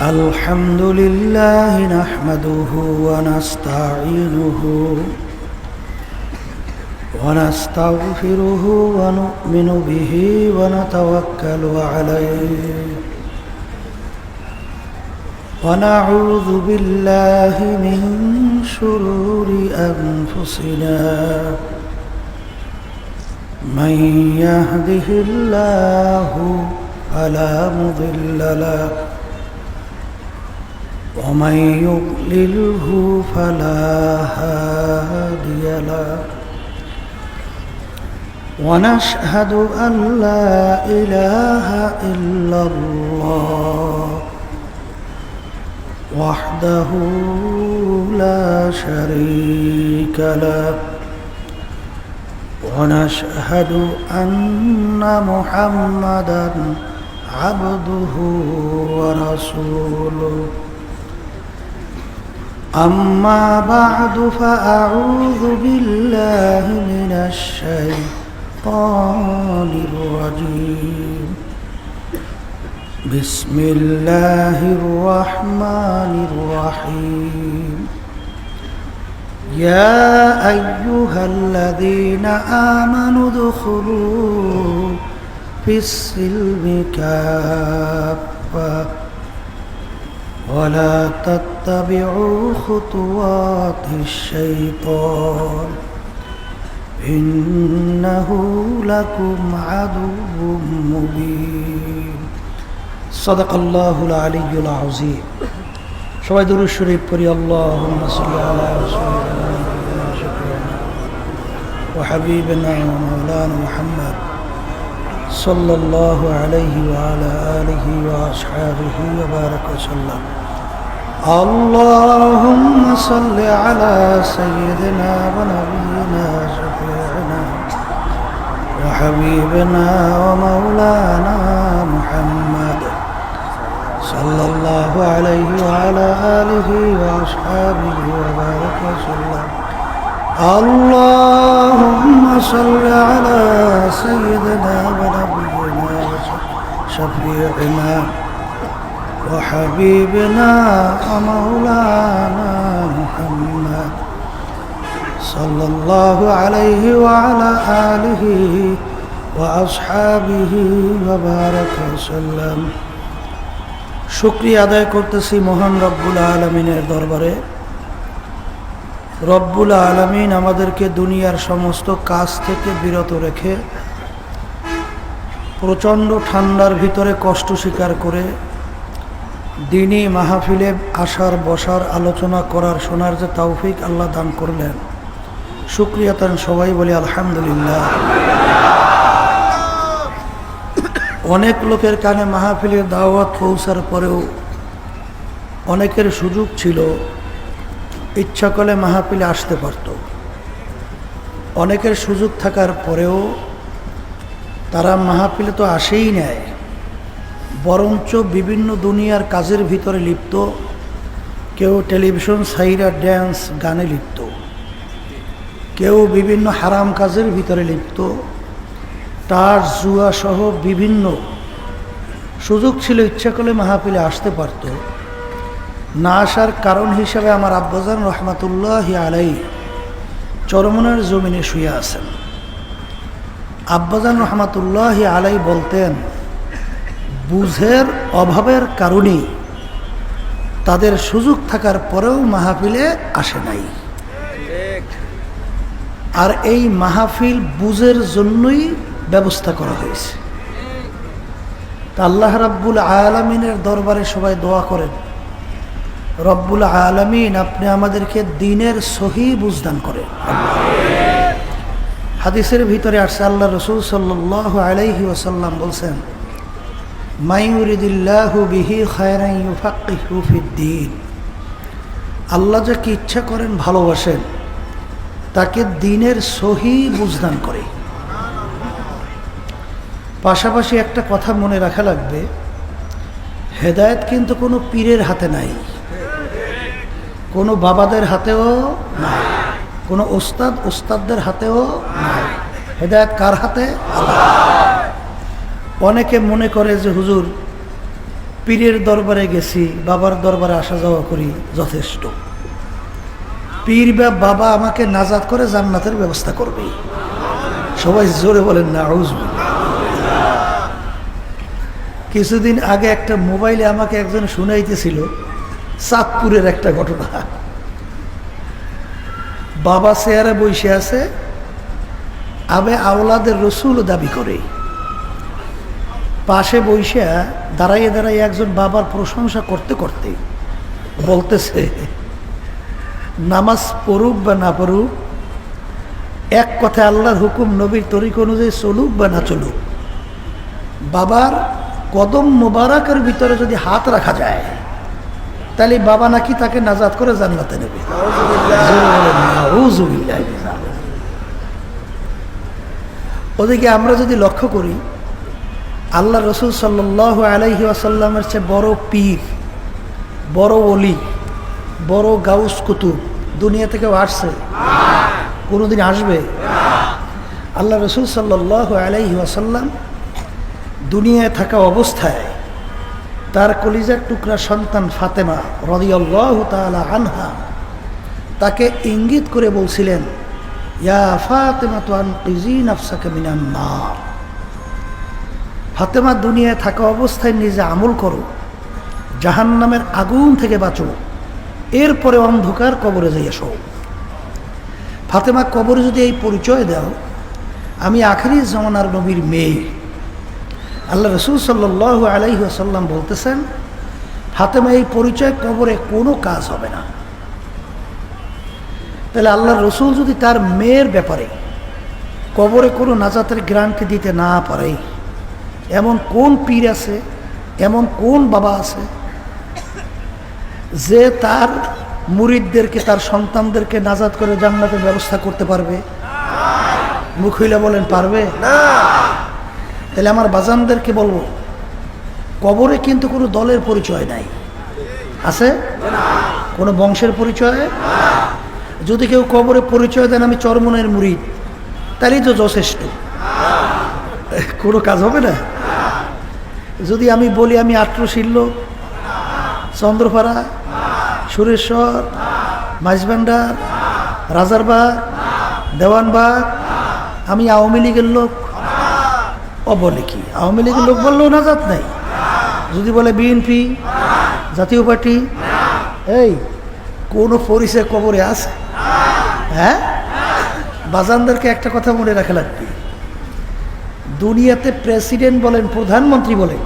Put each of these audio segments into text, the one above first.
الحمد لله نحمده ونستعينه ونستغفره ونؤمن به ونتوكل عليه ونعوذ بالله من شرور أنفسنا من يهده الله فلا مضل له ومن يضلله فلا هادي له ونشهد أن لا إله إلا الله وحده لا شريك له ونشهد أن محمدًا عبده ورسوله أما بعد فأعوذ بالله من الشيطان الرجيم بسم الله الرحمن الرحيم يا أيها الذين آمنوا ادخلوا في السلم كافة ولا تتبعوا خطوات الشيطان إنه لكم عدو مبين صدق الله العلي العظيم সবাই দুরূদ শরীফ পড়ি আল্লাহুম্মা সাল্লি আলা রাসূলিনা ওয়া হাবিবিনা ওয়া মাওলানা মুহাম্মদ সাল্লাল্লাহু আলাইহি ওয়া আলা আলিহি ওয়া আসহাবিহি ওয়া বারাকা ওয়া সাল্লাম আল্লাহুম্মা সাল্লি আলা সাইয়্যিদিনা ওয়া নাবিয়িনা শাফি'িনা ওয়া হাবিবিনা ওয়া মাওলানা মুহাম্মদ সাল্লাল্লাহু আলাইহি ওয়া আলা আলিহি ওয়া আসহাবিহি ওয়া বারাকা ওয়া সাল্লাম اللهم صل على سيدنا ونبينا وشفيعنا وحبيبنا ومولانا محمد صلى الله عليه وعلى آله وأصحابه وبارك وسلم শুকরিয়া আদায় করতেছি মহান রব্বুল আলামিনের দরবারে। রব্বুল আলামিন আমাদেরকে দুনিয়ার সমস্ত কাজ থেকে বিরত রেখে প্রচণ্ড ঠান্ডার ভিতরে কষ্ট স্বীকার করে দিনী মাহফিলে আসার বসার আলোচনা করার শোনার যে তৌফিক আল্লাহ দান করলেন, শুকরিয়া তান সবাই বলি আলহামদুলিল্লাহ। অনেক লোকের কানে মাহফিলের দাওয়াত পৌঁছার পরেও অনেকের সুযোগ ছিল ইচ্ছা করলে মাহফিলে আসতে পারত। অনেকের সুযোগ থাকার পরেও তারা মাহফিলে তো আসেই নেয়, বরঞ্চ বিভিন্ন দুনিয়ার কাজের ভিতরে লিপ্ত। কেউ টেলিভিশন সাইরা ড্যান্স গানে লিপ্ত, কেউ বিভিন্ন হারাম কাজের ভিতরে লিপ্ত, তার জুয়া সহ বিভিন্ন সুযোগ ছিল, ইচ্ছা করলে মাহফিলে আসতে পারত। না আসার কারণ হিসাবে আমার আব্বাজান রহমাতুল্লাহি আলাইহি চরমনের জমিনে শুয়ে আছেন। আব্বাজান রহমাতুল্লাহি আলাইহি বলতেন, বুঝের অভাবের কারণেই তাদের সুযোগ থাকার পরেও মাহফিলে আসে নাই। আর এই মাহফিল বুঝের জন্যই ব্যবস্থা করা হয়েছে। তা আল্লাহ রাব্বুল আলামিনের দরবারে সবাই দোয়া করেন, রব্বুল আলামিন আপনি আমাদেরকে দ্বীনের সহি বুঝদান করেন। হাদিসের ভিতরে আসছে, আল্লাহ রাসূল সাল্লাল্লাহু আলাইহি ওয়াসাল্লাম বলছেন, মাই ইউরিদিল্লাহু বিহি খায়রান ইউফাক্কিহু ফিদ্দীন। আল্লাহ যাকে ইচ্ছা করেন ভালোবাসেন, তাকে দ্বীনের সহি বুঝদান করে। পাশাপাশি একটা কথা মনে রাখা লাগবে, হেদায়েত কিন্তু কোনো পীরের হাতে নাই, কোনো বাবাদের হাতেও নাই, কোনো ওস্তাদদের হাতেও নাই। হেদায়েত কার হাতে? আল্লাহ। অনেকে মনে করে যে হুজুর পীরের দরবারে গেছি, বাবার দরবারে আসা যাওয়া করি, যথেষ্ট। পীর বা বাবা আমাকে নাজাত করে জান্নাতের ব্যবস্থা করবে। সবাই জোরে বলেন না আউযুবিল্লাহ। কিছুদিন আগে একটা মোবাইলে আমাকে একজন শুনাইতেছিল চাঁদপুরের একটা ঘটনা। বাবা চেয়ারে বসে আছে, আবে আওলাদের রসুল দাবি করে, পাশে বসে দাঁড়াইয়ে দাঁড়াইয়ে একজন বাবার প্রশংসা করতে করতে বলতেছে, নামাজ পড়ুক বা না পড়ুক, এক কথায় আল্লাহর হুকুম নবীর তরিক অনুযায়ী চলুক বা না চলুক, বাবার কদম মোবারকের ভিতরে যদি হাত রাখা যায় তাহলে বাবা নাকি তাকে নাজাত করে জান্নাতে নেবে। ওদিকে আমরা যদি লক্ষ্য করি, আল্লাহ রসুল সাল্লাল্লাহু আলাইহি ওয়াসাল্লামের চেয়ে বড় পীর, বড় ওলি, বড় গাউস কুতুব দুনিয়া থেকেও আসছে? কোনোদিন আসবে? আল্লাহ রসুল সাল্লাল্লাহু আলাইহি ওয়াসাল্লাম দুনিয়ায় থাকা অবস্থায় তার কলিজার টুকরা সন্তান ফাতেমা রাদিয়াল্লাহু তাআলা আনহা তাকে ইঙ্গিত করে বলছিলেন, ইয়া ফাতেমাতু আনকিজি নাফসাকা মিনান নার। ফাতেমা, দুনিয়ায় থাকা অবস্থায় নিজে আমল করো, জাহান্নামের আগুন থেকে বাঁচো, এরপরে অন্ধকার কবরে যাই এসো। ফাতেমা, কবরে যদি এই পরিচয় দাও আমি আখিরি জামানার নবীর মেয়ে, আল্লাহ রসুল সাল্লাল্লাহু আলাইহি ওয়াসাল্লাম বলতেছেন, ফাতেমা এই পরিচয় কবরে কোনো কাজ হবে না। তাহলে আল্লাহ রসুল যদি তার মেয়ের ব্যাপারে কবরে কোনো নাজাতের গ্যারান্টি দিতে না পারে, এমন কোন পীর আছে, এমন কোন বাবা আছে যে তার মুরিদদেরকে, তার সন্তানদেরকে নাজাত করে জান্নাতের ব্যবস্থা করতে পারবে? মুখ হইলা বলেন, পারবে না। তাহলে আমার বাজানদেরকে বলবো, কবরে কিন্তু কোনো দলের পরিচয় নাই, আছে? কোনো বংশের পরিচয়? যদি কেউ কবরে পরিচয় দেন আমি চরমনের মুরিদ, তাহলেই তো যথেষ্ট, কোনো কাজ হবে না। যদি আমি বলি আমি আট্রশির লোক, চন্দ্রপাড়া, সুরেশ্বর, মাইজভান্ডার, রাজারবাগ, দেওয়ানবাগ, আমি আওয়ামী লীগের লোক, ও বলে কি আওয়ামী লীগের লোক বললেও নাজাত নাই। যদি বলে বিএনপি, জাতীয় পার্টি, এই কোনো পরিচয় কবরে আছে? হ্যাঁ, বাজানদেরকে একটা কথা মনে রাখা লাগবে, দুনিয়াতে প্রেসিডেন্ট বলেন, প্রধানমন্ত্রী বলেন,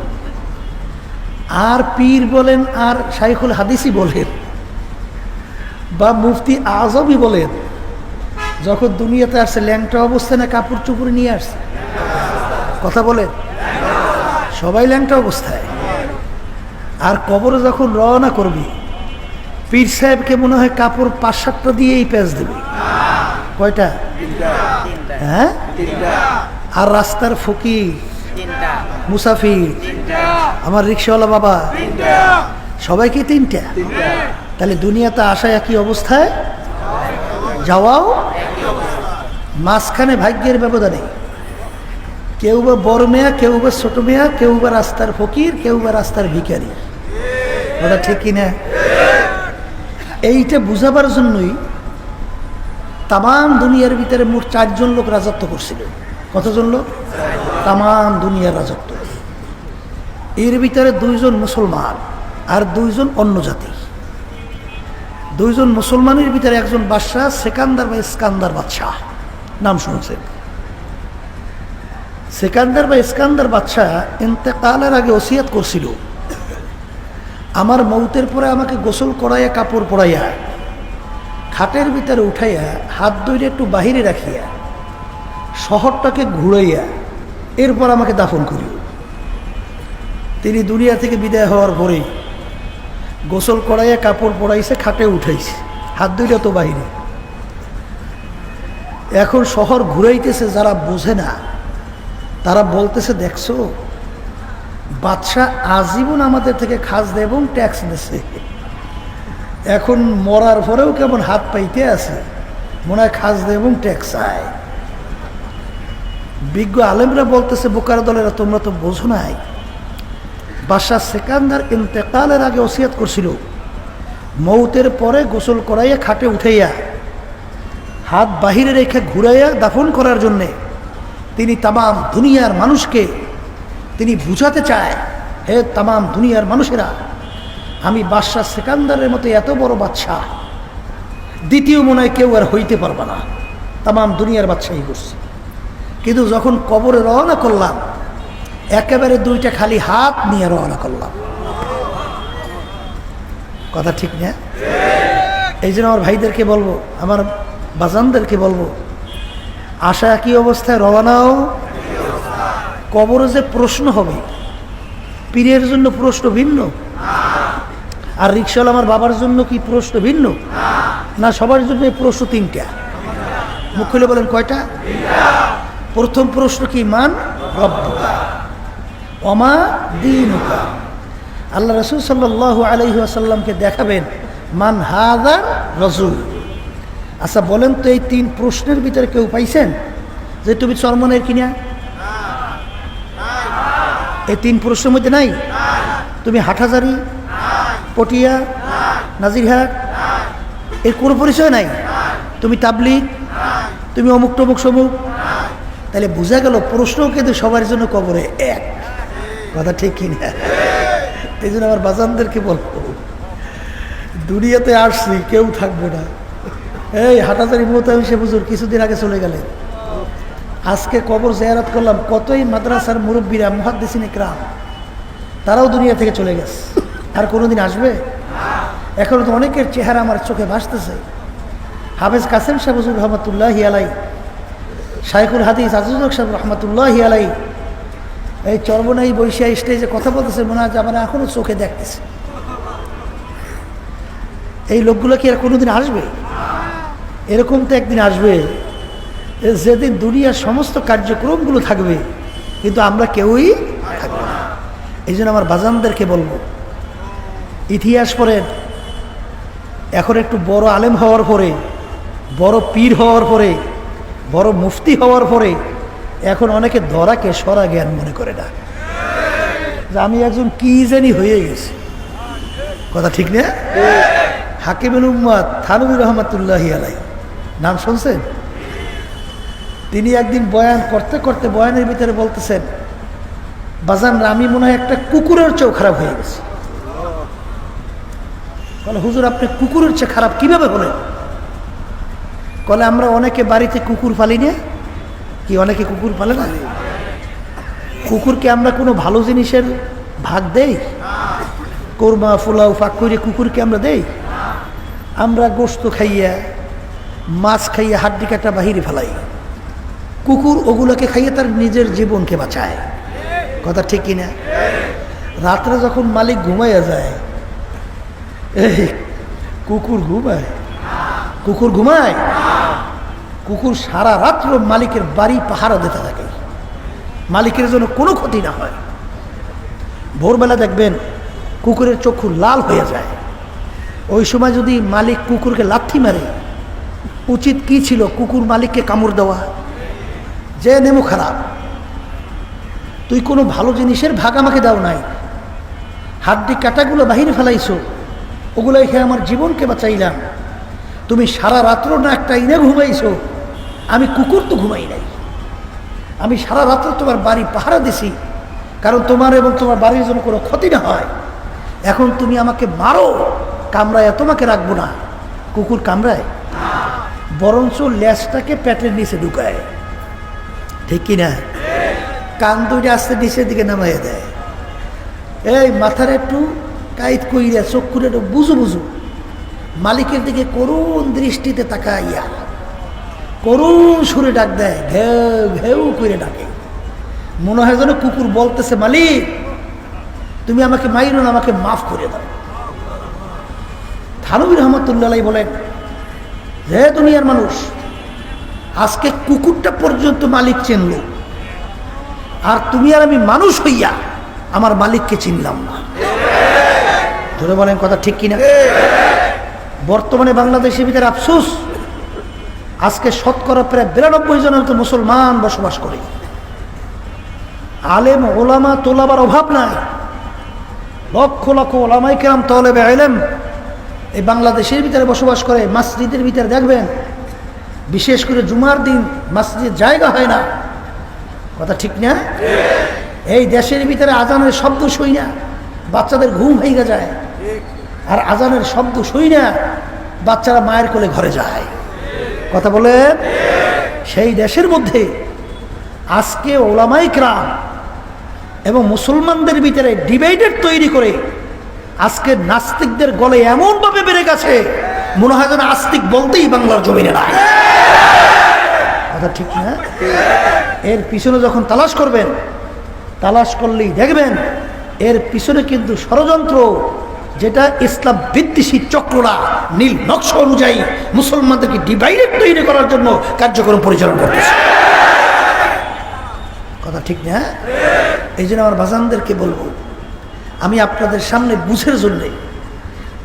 আর পীর বলেন, আর শাইখুল হাদিসই বলেন, বা মুফতি আজমই বলেন, যখন দুনিয়াতে আসছে ল্যাংটা অবস্থায় না কাপড় চুপড়ে নিয়ে আসছে? কথা বলেন, সবাই ল্যাংটা অবস্থায়। আর কবরে যখন রওনা করবি, পীর সাহেবকে মনে হয় কাপড় ৫-৭টা দিয়েই প্যাঁচ দেবে। কয়টা? হ্যাঁ। আর রাস্তার ফকির, মুসাফির, আমার রিক্সাওয়ালা বাবা, সবাইকে ৩টা। তাহলে দুনিয়াতে আসা একই অবস্থায়, যাওয়াও মাঝখানে ভাগ্যের ব্যবধানে। কেউ বা বড় মেয়া, কেউ বা ছোট মেয়া, কেউ বা রাস্তার ফকির, কেউ বা রাস্তার ভিখারি। ওটা ঠিক কিনা? এইটা বুঝাবার জন্যই তামাম দুনিয়ার ভিতরে মোট 4 জন লোক রাজত্ব করছিল। কতজন লোক? তামাম দুনিয়ার রাজত্ব। এর ভিতরে 2 জন মুসলমান আর 2 জন অন্য জাতি। 2 জন মুসলমানের ভিতরে একজন বাদশাহ, সেকান্দার বা ইস্কান্দার বাদশাহ, নাম শুনছেন? সেকান্দার বা ইস্কান্দার বাদশাহ ইন্তেকালের আগে ওসিয়াত করছিল, আমার মৌতের পরে আমাকে গোসল করাইয়া, কাপড় পরাইয়া, খাটের ভিতরে উঠাইয়া, হাত ধরে একটু বাহিরে রাখিয়া, শহরটাকে ঘুরাইয়া, এরপর আমাকে দাফন করিও। তিনি দুনিয়া থেকে বিদায় হওয়ার পরেই গোসল করাইয়া, কাপড় পরাইছে, খাটে উঠাইছে, হাত দুইটা তো বাহিরে। এখন শহর ঘুরাইতেছে, যারা বোঝে না তারা বলতেছে, দেখছো বাদশাহ আজীবন আমাদের থেকে খাজ দেয় এবং ট্যাক্স নেছে, এখন মরার পরেও কেমন হাত পাইতে আছে, মনে হয় খাজ দেয় এবং ট্যাক্স আয়। বিজ্ঞ আলেমরা বলতেছে, বোকার দলেরা তোমরা তো বোঝো নাই, বাদশাহ সেকান্দার ইন্তেকালের আগে ওসিয়ত করছিল, মৌতের পরে গোসল করাইয়া খাটে উঠাইয়া হাত বাহিরে রেখে ঘুরাইয়া দাফন করার জন্যে তিনি তামাম দুনিয়ার মানুষকে তিনি বুঝাতে চায়, হে তামাম দুনিয়ার মানুষেরা, আমি বাদশাহ সেকান্দারের মতো এত বড় বাদশাহ দ্বিতীয় মনে হয় কেউ আর হইতে পারবে না, তামাম দুনিয়ার বাদশাহী করছে। কিন্তু যখন কবরে রওনা করলাম, একেবারে দুইটা খালি হাত নিয়ে রওনা করলাম। কথা ঠিক না? এই জন্য আমার ভাইদেরকে বলবো, আমার বাজানদেরকে বলবো, আশা কি অবস্থায় রওনাও। কবরে যে প্রশ্ন হবে, পীরের জন্য প্রশ্ন ভিন্ন, আর রিক্সাওয়ালা আমার বাবার জন্য কি প্রশ্ন ভিন্ন? না, সবার জন্য প্রশ্ন তিনটা। মুখ খুলে বলেন কয়টা? প্রথম প্রশ্ন কি? মান রব্বুকা ওমা দীনুকা। আল্লাহ রাসূল সাল্লাল্লাহু আলাইহি ওয়াসাল্লামকে দেখাবেন মান হাযার রাসূল। আচ্ছা বলেন তো, এই তিন প্রশ্নের ভিতরে কেউ পাইছেন যে তুমি চরমনের কিনা? এই তিন প্রশ্নের মধ্যে নাই? তুমি হাটহাজারি, পটিয়া, নাজিরহাট, এর কোনো পরিচয় নাই? তুমি তাবলিগ, তুমি অমুক টমুক সমুক। তাহলে বোঝা গেল প্রশ্ন কিন্তু সবার জন্য কবরে এক। কথা ঠিক কিনা? এই জন্য আমার বাজানদেরকে বলবো, দুনিয়াতে আসছি, কেউ থাকবো না। এই হাটাজারি মোতামিশে হুজুর কিছুদিন আগে চলে গেলেন, আজকে কবর জিয়ারত করলাম। কতই মাদ্রাসার মুরব্বীরা, মুহাদ্দিসিন ইকরাম, তারাও দুনিয়া থেকে চলে গেছে। আর কোনোদিন আসবে? এখন তো অনেকের চেহারা আমার চোখে ভাসতেছে। হাফেজ কাসেম সাহেব হুজুর রহমতুল্লাহি আলাই, শাইখুল হাদিস আজিজুল হক সাহেব রহমতুল্লাহি আলাই, এই চরবনাই বৈশা স্টেজে কথা বলতেছে, মনে হয় আমরা এখনো চোখে দেখতেছি। এই লোকগুলো কি আর কোনোদিন আসবে? এরকম তো একদিন আসবে যেদিন দুনিয়ার সমস্ত কার্যক্রমগুলো থাকবে, কিন্তু আমরা কেউই থাকবো না। এই জন্য আমার বাজানদেরকে বলবো, ইতিহাস পড়েন। এখন একটু বড় আলেম হওয়ার পরে, বড় পীর হওয়ার পরে, বড় মুফতি হওয়ার পরে এখন অনেকে ধরাকে সরা জ্ঞান মনে করে না, যে আমি একজন কি জানি হয়ে গেছি। কথা ঠিক না? হাকিমুল উম্মাত থানভী রহমতুল্লাহি আলাই, নাম শুনছেন? তিনি একদিন বয়ান করতে করতে বয়ানের ভিতরে বলতেছেন, বাজান আমি মনে হয় একটা কুকুরের চেয়েও খারাপ হয়ে গেছি। বলে হুজুর আপনি কুকুরের চেয়ে খারাপ কিভাবে হলেন? বলে আমরা অনেকে বাড়িতে কুকুর পালি না কি? অনেকে কুকুর পালে না? কুকুরকে আমরা কোনো ভালো জিনিসের ভাগ দেই? কোরমা পোলাও ফাঁক করে কুকুরকে আমরা দেই? আমরা গোশত খাইয়া, মাছ খাইয়া, হাড্ডি কাটা বাহিরে ফেলাই। কুকুর ওগুলোকে খাইয়ে তার নিজের জীবনকে বাঁচায়। কথা ঠিক কিনা? রাত্রে যখন মালিক ঘুমাইয়া যায়, এই কুকুর ঘুমায়? কুকুর ঘুমায়? কুকুর সারা রাত্র মালিকের বাড়ি পাহারা দিতে থাকে, মালিকের জন্য কোনো ক্ষতি না হয়। ভোরবেলা দেখবেন কুকুরের চক্ষু লাল হয়ে যায়। ওই সময় যদি মালিক কুকুরকে লাথি মারে, উচিত কি ছিল? কুকুর মালিককে কামড় দেওয়া, যে নেমো খারাপ, তুই কোনো ভালো জিনিসের ভাগ আমাকে দাও নাই, হাড্ডি কাটাগুলো বাহিরে ফেলাইছো, ওগুলো খেয়ে আমার জীবনকে বাঁচাইলাম। তুমি সারা রাত্র না একটা ইনে ঘুমাইছো, আমি কুকুর তো ঘুমাই নাই। আমি সারা রাত্র তোমার বাড়ি পাহারা দিছি, কারণ তোমার এবং তোমার বাড়ির জন্য কোনো ক্ষতি না হয়। এখন তুমি আমাকে মারো, কামড়ায় তোমাকে রাখবো না। কুকুর কামড়ায়? বরঞ্চ ল্যাসটাকে পেটের নিচে ঢুকায়। ঠিক কিনা? কান দুইটা আস্তে নিচের দিকে নামাইয়া দেয়। এই মাথার একটু কাইত কইরা, চোখ করে একটু বুঝু বুঝু, মালিকের দিকে করুণ দৃষ্টিতে তাকাইয়া করুণ সুরে ডাক দেয়, ঘেউ ঘেউ করে ডাকে। মনে হয় যেন কুকুর বলতেছে, মালিক তুমি আমাকে মাইরো না, আমাকে মাফ করে দাও। থানভী রহমতুল্লাহ বলেন, হে দুনিয়ার মানুষ, আজকে কুকুরটা পর্যন্ত মালিক চিনল, আর তুমি আর আমি মানুষ হইয়া আমার মালিককে চিনলাম না। ধরে বলেন কথা ঠিক কিনা? বর্তমানে বাংলাদেশের ভিতরে আফসোস, আজকে শতকরা প্রায় 92 জনের তো মুসলমান বসবাস করে। আলেম ওলামা তোলাবার অভাব নাই, লক্ষ লক্ষ ওলামায়ে কেরাম তলেবে ইলম এই বাংলাদেশের ভিতরে বসবাস করে। মসজিদের ভিতরে দেখবেন বিশেষ করে জুমার দিন মসজিদের জায়গা হয় না, কথা ঠিক না? এই দেশের ভিতরে আজানের শব্দ শুই না, বাচ্চাদের ঘুম ভেঙে যায়, আর আজানের শব্দ শুই না, বাচ্চারা মায়ের কোলে ঘরে যায়, কথা বলেন। সেই দেশের মধ্যে আজকে ওলামায়ে কেরাম এবং মুসলমানদের ভিতরে ডিভাইডেড তৈরি করে আজকে নাস্তিকদের গলে এমনভাবে বেড়ে গেছে, মনে হয় যেন আস্তিক বলতেই বাংলার জমিনে নাই, কথা ঠিক না? এর পিছনে যখন তালাশ করবেন, তালাশ করলেই দেখবেন এর পিছনে কিন্তু ষড়যন্ত্র, যেটা ইসলাম বিদ্বেষী চক্ররা নীল নকশা অনুযায়ী মুসলমানদেরকে ডিভাইডেড তৈরি করার জন্য কার্যক্রম পরিচালনা করতেছে, কথা ঠিক না? এই জন্য আমার বাজানদেরকে বলবো, আমি আপনাদের সামনে বুঝের জন্য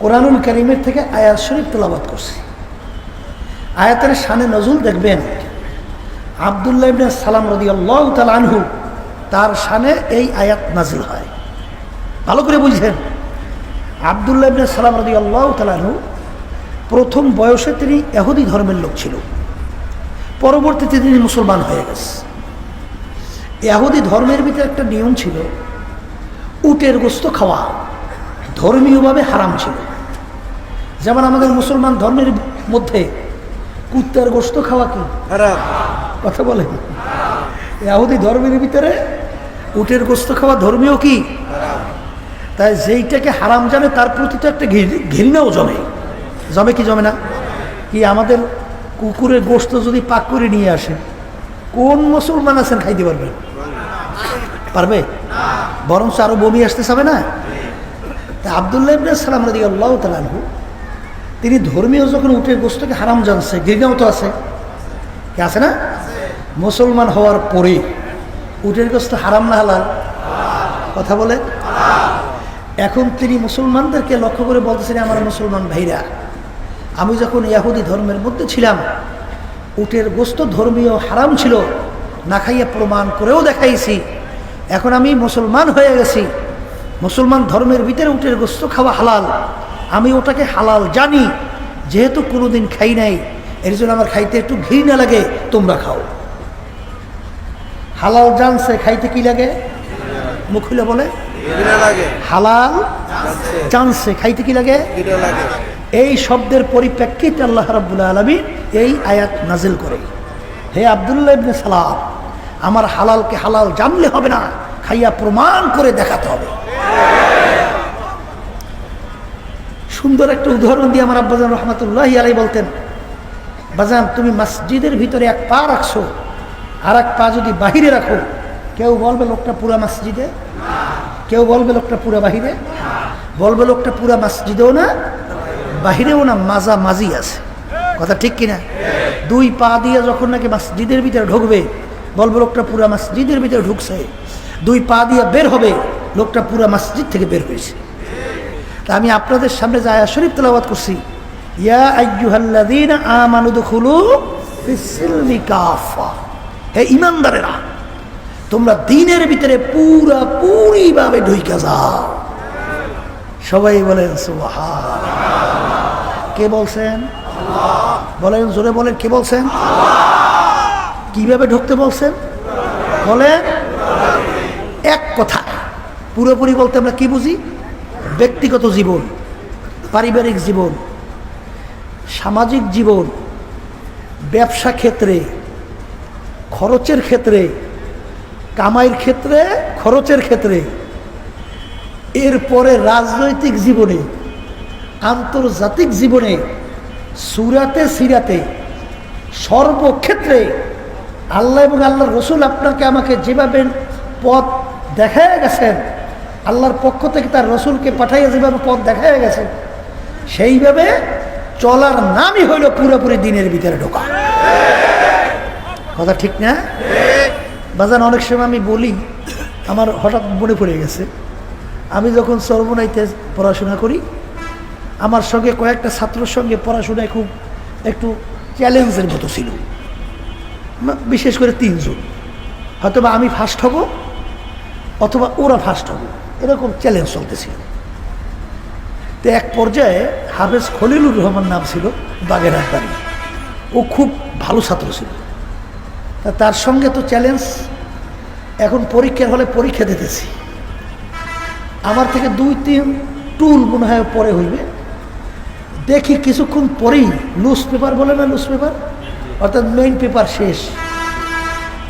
কোরআনুল কারীমের থেকে আয়াত শরীফ তেলাওয়াত করছি। আয়াতের শানে নজুল দেখবেন, আব্দুল্লাহ ইবনে সালাম রাদিয়াল্লাহু তাআলা আনহু, তার শানে এই আয়াত নাজিল হয়। ভালো করে বুঝছেন, আব্দুল্লাহ ইবনে সালাম রাদিয়াল্লাহু তাআলা আনহু প্রথম বয়সে তিনি ইহুদি ধর্মের লোক ছিল, পরবর্তীতে তিনি মুসলমান হয়ে গেছে। ইহুদি ধর্মের ভিতরে একটা নিয়ম ছিল, উটের গোশত খাওয়া ধর্মীয়ভাবে হারাম ছিল। যেমন আমাদের মুসলমান ধর্মের মধ্যে কুত্তার গোশত খাওয়া কি হারাম, কথা বলেন। ইহুদি ধর্মের ভিতরে উটের গোশত খাওয়া ধর্মীয় কি, তাই যেইটাকে হারাম জানে তার প্রতি তো একটা ঘৃণাও জমে, জমে কি জমে না? কি আমাদের কুকুরের গোশত যদি পাক করে নিয়ে আসে, কোন মুসলমান আছেন খাইতে পারবে? পারবে? বরঞ্চ আরো বমি আসতে চাবে না? তা আব্দুল্লাহ ইবনে সালাম রাদিয়াল্লাহু তাআলা আনহু, তিনি ধর্মীয় যখন উটের গোশতকে হারাম জানছে, ঘৃণাও তো আছে, কি আছে না? মুসলমান হওয়ার পরে উটের গোশত হারাম না হালাল, কথা বলে। এখন তিনি মুসলমানদেরকে লক্ষ্য করে বলতেছেন, আমার মুসলমান ভাইরা, আমি যখন ইহুদি ধর্মের মধ্যে ছিলাম, উটের গোশত ধর্মীয় হারাম ছিল, না খাইয়া প্রমাণ করেও দেখাইছি। এখন আমি মুসলমান হয়ে গেছি, মুসলমান ধর্মের ভিতরে উটের গোশত খাওয়া হালাল, আমি ওটাকে হালাল জানি, যেহেতু কোনোদিন খাই নাই, এর জন্য আমার খাইতে একটু ঘৃণা লাগে, তোমরা খাও। হালাল জানছে, খাইতে কি লাগে? মুখ খুলে বলে হালাল জানছে, খাইতে কি লাগে? এই শব্দের পরিপ্রেক্ষিতে আল্লাহ রাব্বুল আলামিন এই আয়াত নাজিল করে, হে আব্দুল্লাহ ইবনে সালাম, আমার হালালকে হালাল জানলে হবে না, খাইয়া প্রমাণ করে দেখাতে হবে। সুন্দর একটা উদাহরণ দিয়ে আমার আব্বাজান রহমাতুল্লাহি আলাইহি বলতেন, বাজান তুমি মসজিদের ভিতরে এক পা রাখছো, আর এক পা যদি বাহিরে রাখো, কেউ বলবে লোকটা পুরা মসজিদে, কেউ বলবে লোকটা পুরা বাহিরে, বলবে লোকটা পুরা মসজিদেও না বাহিরেও না, মাঝামাঝি আছে, কথা ঠিক কিনা? দুই পা দিয়ে যখন নাকি মসজিদের ভিতরে ঢুকবে, বলবে লোকটা পুরা মসজিদের ভিতরে ঢুকছে, দুই পা দিয়ে বের হবে, লোকটা পুরা মসজিদ থেকে বের হয়েছে। তা আমি আপনাদের সামনে যে আয়াত শরীফ তেলাওয়াত করছি, ইয়া আইয়ুহাল্লাযীনা আমানু দুখুলু ফিস-সিলমি কাফা, হে ঈমানদারেরা, তোমরা দ্বীনের ভিতরে পুরাপুরিভাবে ঢুইকা যাও। সবাই বলেন সুবহানাল্লাহ। কে বলছেন? আল্লাহ। বলেন, জোরে বলেন, কে বলছেন? আল্লাহ। কিভাবে ঢুকতে বলছেন বলেন? এক কথা, পুরোপুরি বলতে আমরা কি বুঝি? ব্যক্তিগত জীবন, পারিবারিক জীবন, সামাজিক জীবন, ব্যবসা ক্ষেত্রে, খরচের ক্ষেত্রে, কামাইয়ের ক্ষেত্রে, খরচের ক্ষেত্রে, এরপরে রাজনৈতিক জীবনে, আন্তর্জাতিক জীবনে, সুরাতে সিরাতে, সর্বক্ষেত্রে আল্লাহ এবং আল্লাহর রসুল আপনাকে আমাকে যেভাবে পথ দেখায় গেছেন, আল্লাহর পক্ষ থেকে তার রসুলকে পাঠাইয়া যেভাবে পথ দেখায় গেছেন, সেইভাবে চলার নামই হইল পুরোপুরি দিনের ভিতরে ঢোকা। কথা ঠিক না? বাজান, অনেক সময় আমি বলি, আমার হঠাৎ মনে পড়ে গেছে, আমি যখন চরমোনাইতে পড়াশোনা করি, আমার সঙ্গে কয়েকটা ছাত্রর সঙ্গে পড়াশোনায় খুব একটু চ্যালেঞ্জের মতো ছিল, বিশেষ করে তিনজন, হয়তোবা আমি ফার্স্ট হব অথবা ওরা ফার্স্ট হব, এরকম চ্যালেঞ্জ চলতেছিল। তো এক পর্যায়ে হাফেজ খলিলুর রহমান নাম ছিল, বাগেরহাট বাড়ি। ও খুব ভালো ছাত্র ছিল। তার সঙ্গে তো চ্যালেঞ্জ। এখন পরীক্ষার হলে পরীক্ষা দিতেছি, আমার থেকে 2-3 টুল মনে হয় পরে হইবে। দেখি কিছুক্ষণ পরেই লুজ পেপার বলে না, লুজ পেপার অর্থাৎ মেইন পেপার শেষ।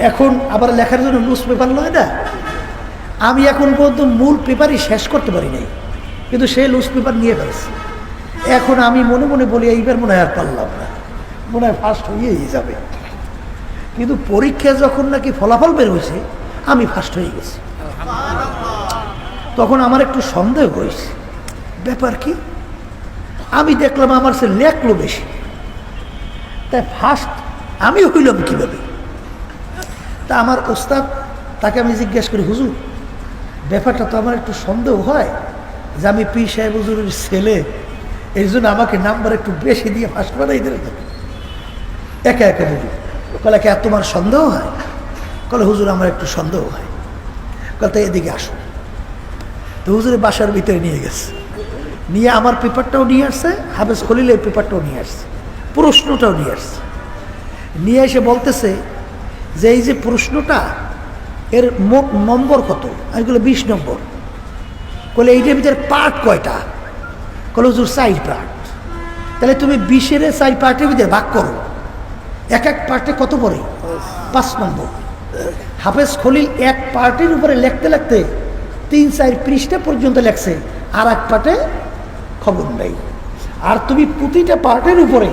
এখন আবার লেখার জন্য লুজ পেপার লয় না। আমি এখন পর্যন্ত মূল পেপারই শেষ করতে পারি নাই, কিন্তু সে লুজ পেপার নিয়ে ফেলছে। এখন আমি মনে মনে বলি এইবার মনে হয় আর পারলাম না, মনে হয় ফার্স্ট হয়েই যাবে। কিন্তু পরীক্ষায় যখন নাকি ফলাফল বের হয়েছে, আমি ফার্স্ট হয়ে গেছি। তখন আমার একটু সন্দেহ হয়েছে, ব্যাপার কি? আমি দেখলাম আমার সে লেখলো বেশি, তাই ফার্স্ট আমি হইলাম কীভাবে? তা আমার ওস্তাদ, তাকে আমি জিজ্ঞেস করি, হুজুর ব্যাপারটা তো আমার একটু সন্দেহ হয় যে আমি পীর সাহেব হুজুরের ছেলে, এই জন্য আমাকে নাম্বার একটু বেশি দিয়ে ফার্স্ট বানাই দিলে। একা একা বলি, বলে কে তোমার সন্দেহ হয়? বলে হুজুর আমার একটু সন্দেহ হয়। বলতে এদিকে আসো। তো হুজুরের বাসার ভিতরে নিয়ে গেছে, নিয়ে আমার পেপারটাও নিয়ে আসছে, হাফেজ খলিলের পেপারটাও নিয়ে আসছে, প্রশ্নটাও নিয়ে আসছে। নিয়ে এসে বলতেছে যে এই যে প্রশ্নটা, এর মোট নম্বর কত? আমি বলে 20 নম্বর। বলে এইটার ভিতরে পার্ট কয়টা? বলে হুজুর 4 পার্ট। তাহলে তুমি 20-এর 4 পার্টের ভিতরে ভাগ করো, এক এক পার্টে কত পড়ে? 5 নম্বর। হাফেজ খলিল এক পার্টির উপরে লিখতে লিখতে 3-4 পৃষ্ঠা পর্যন্ত লেখছে, আর এক পার্টে খবর নেই। আর তুমি প্রতিটা পার্টের উপরে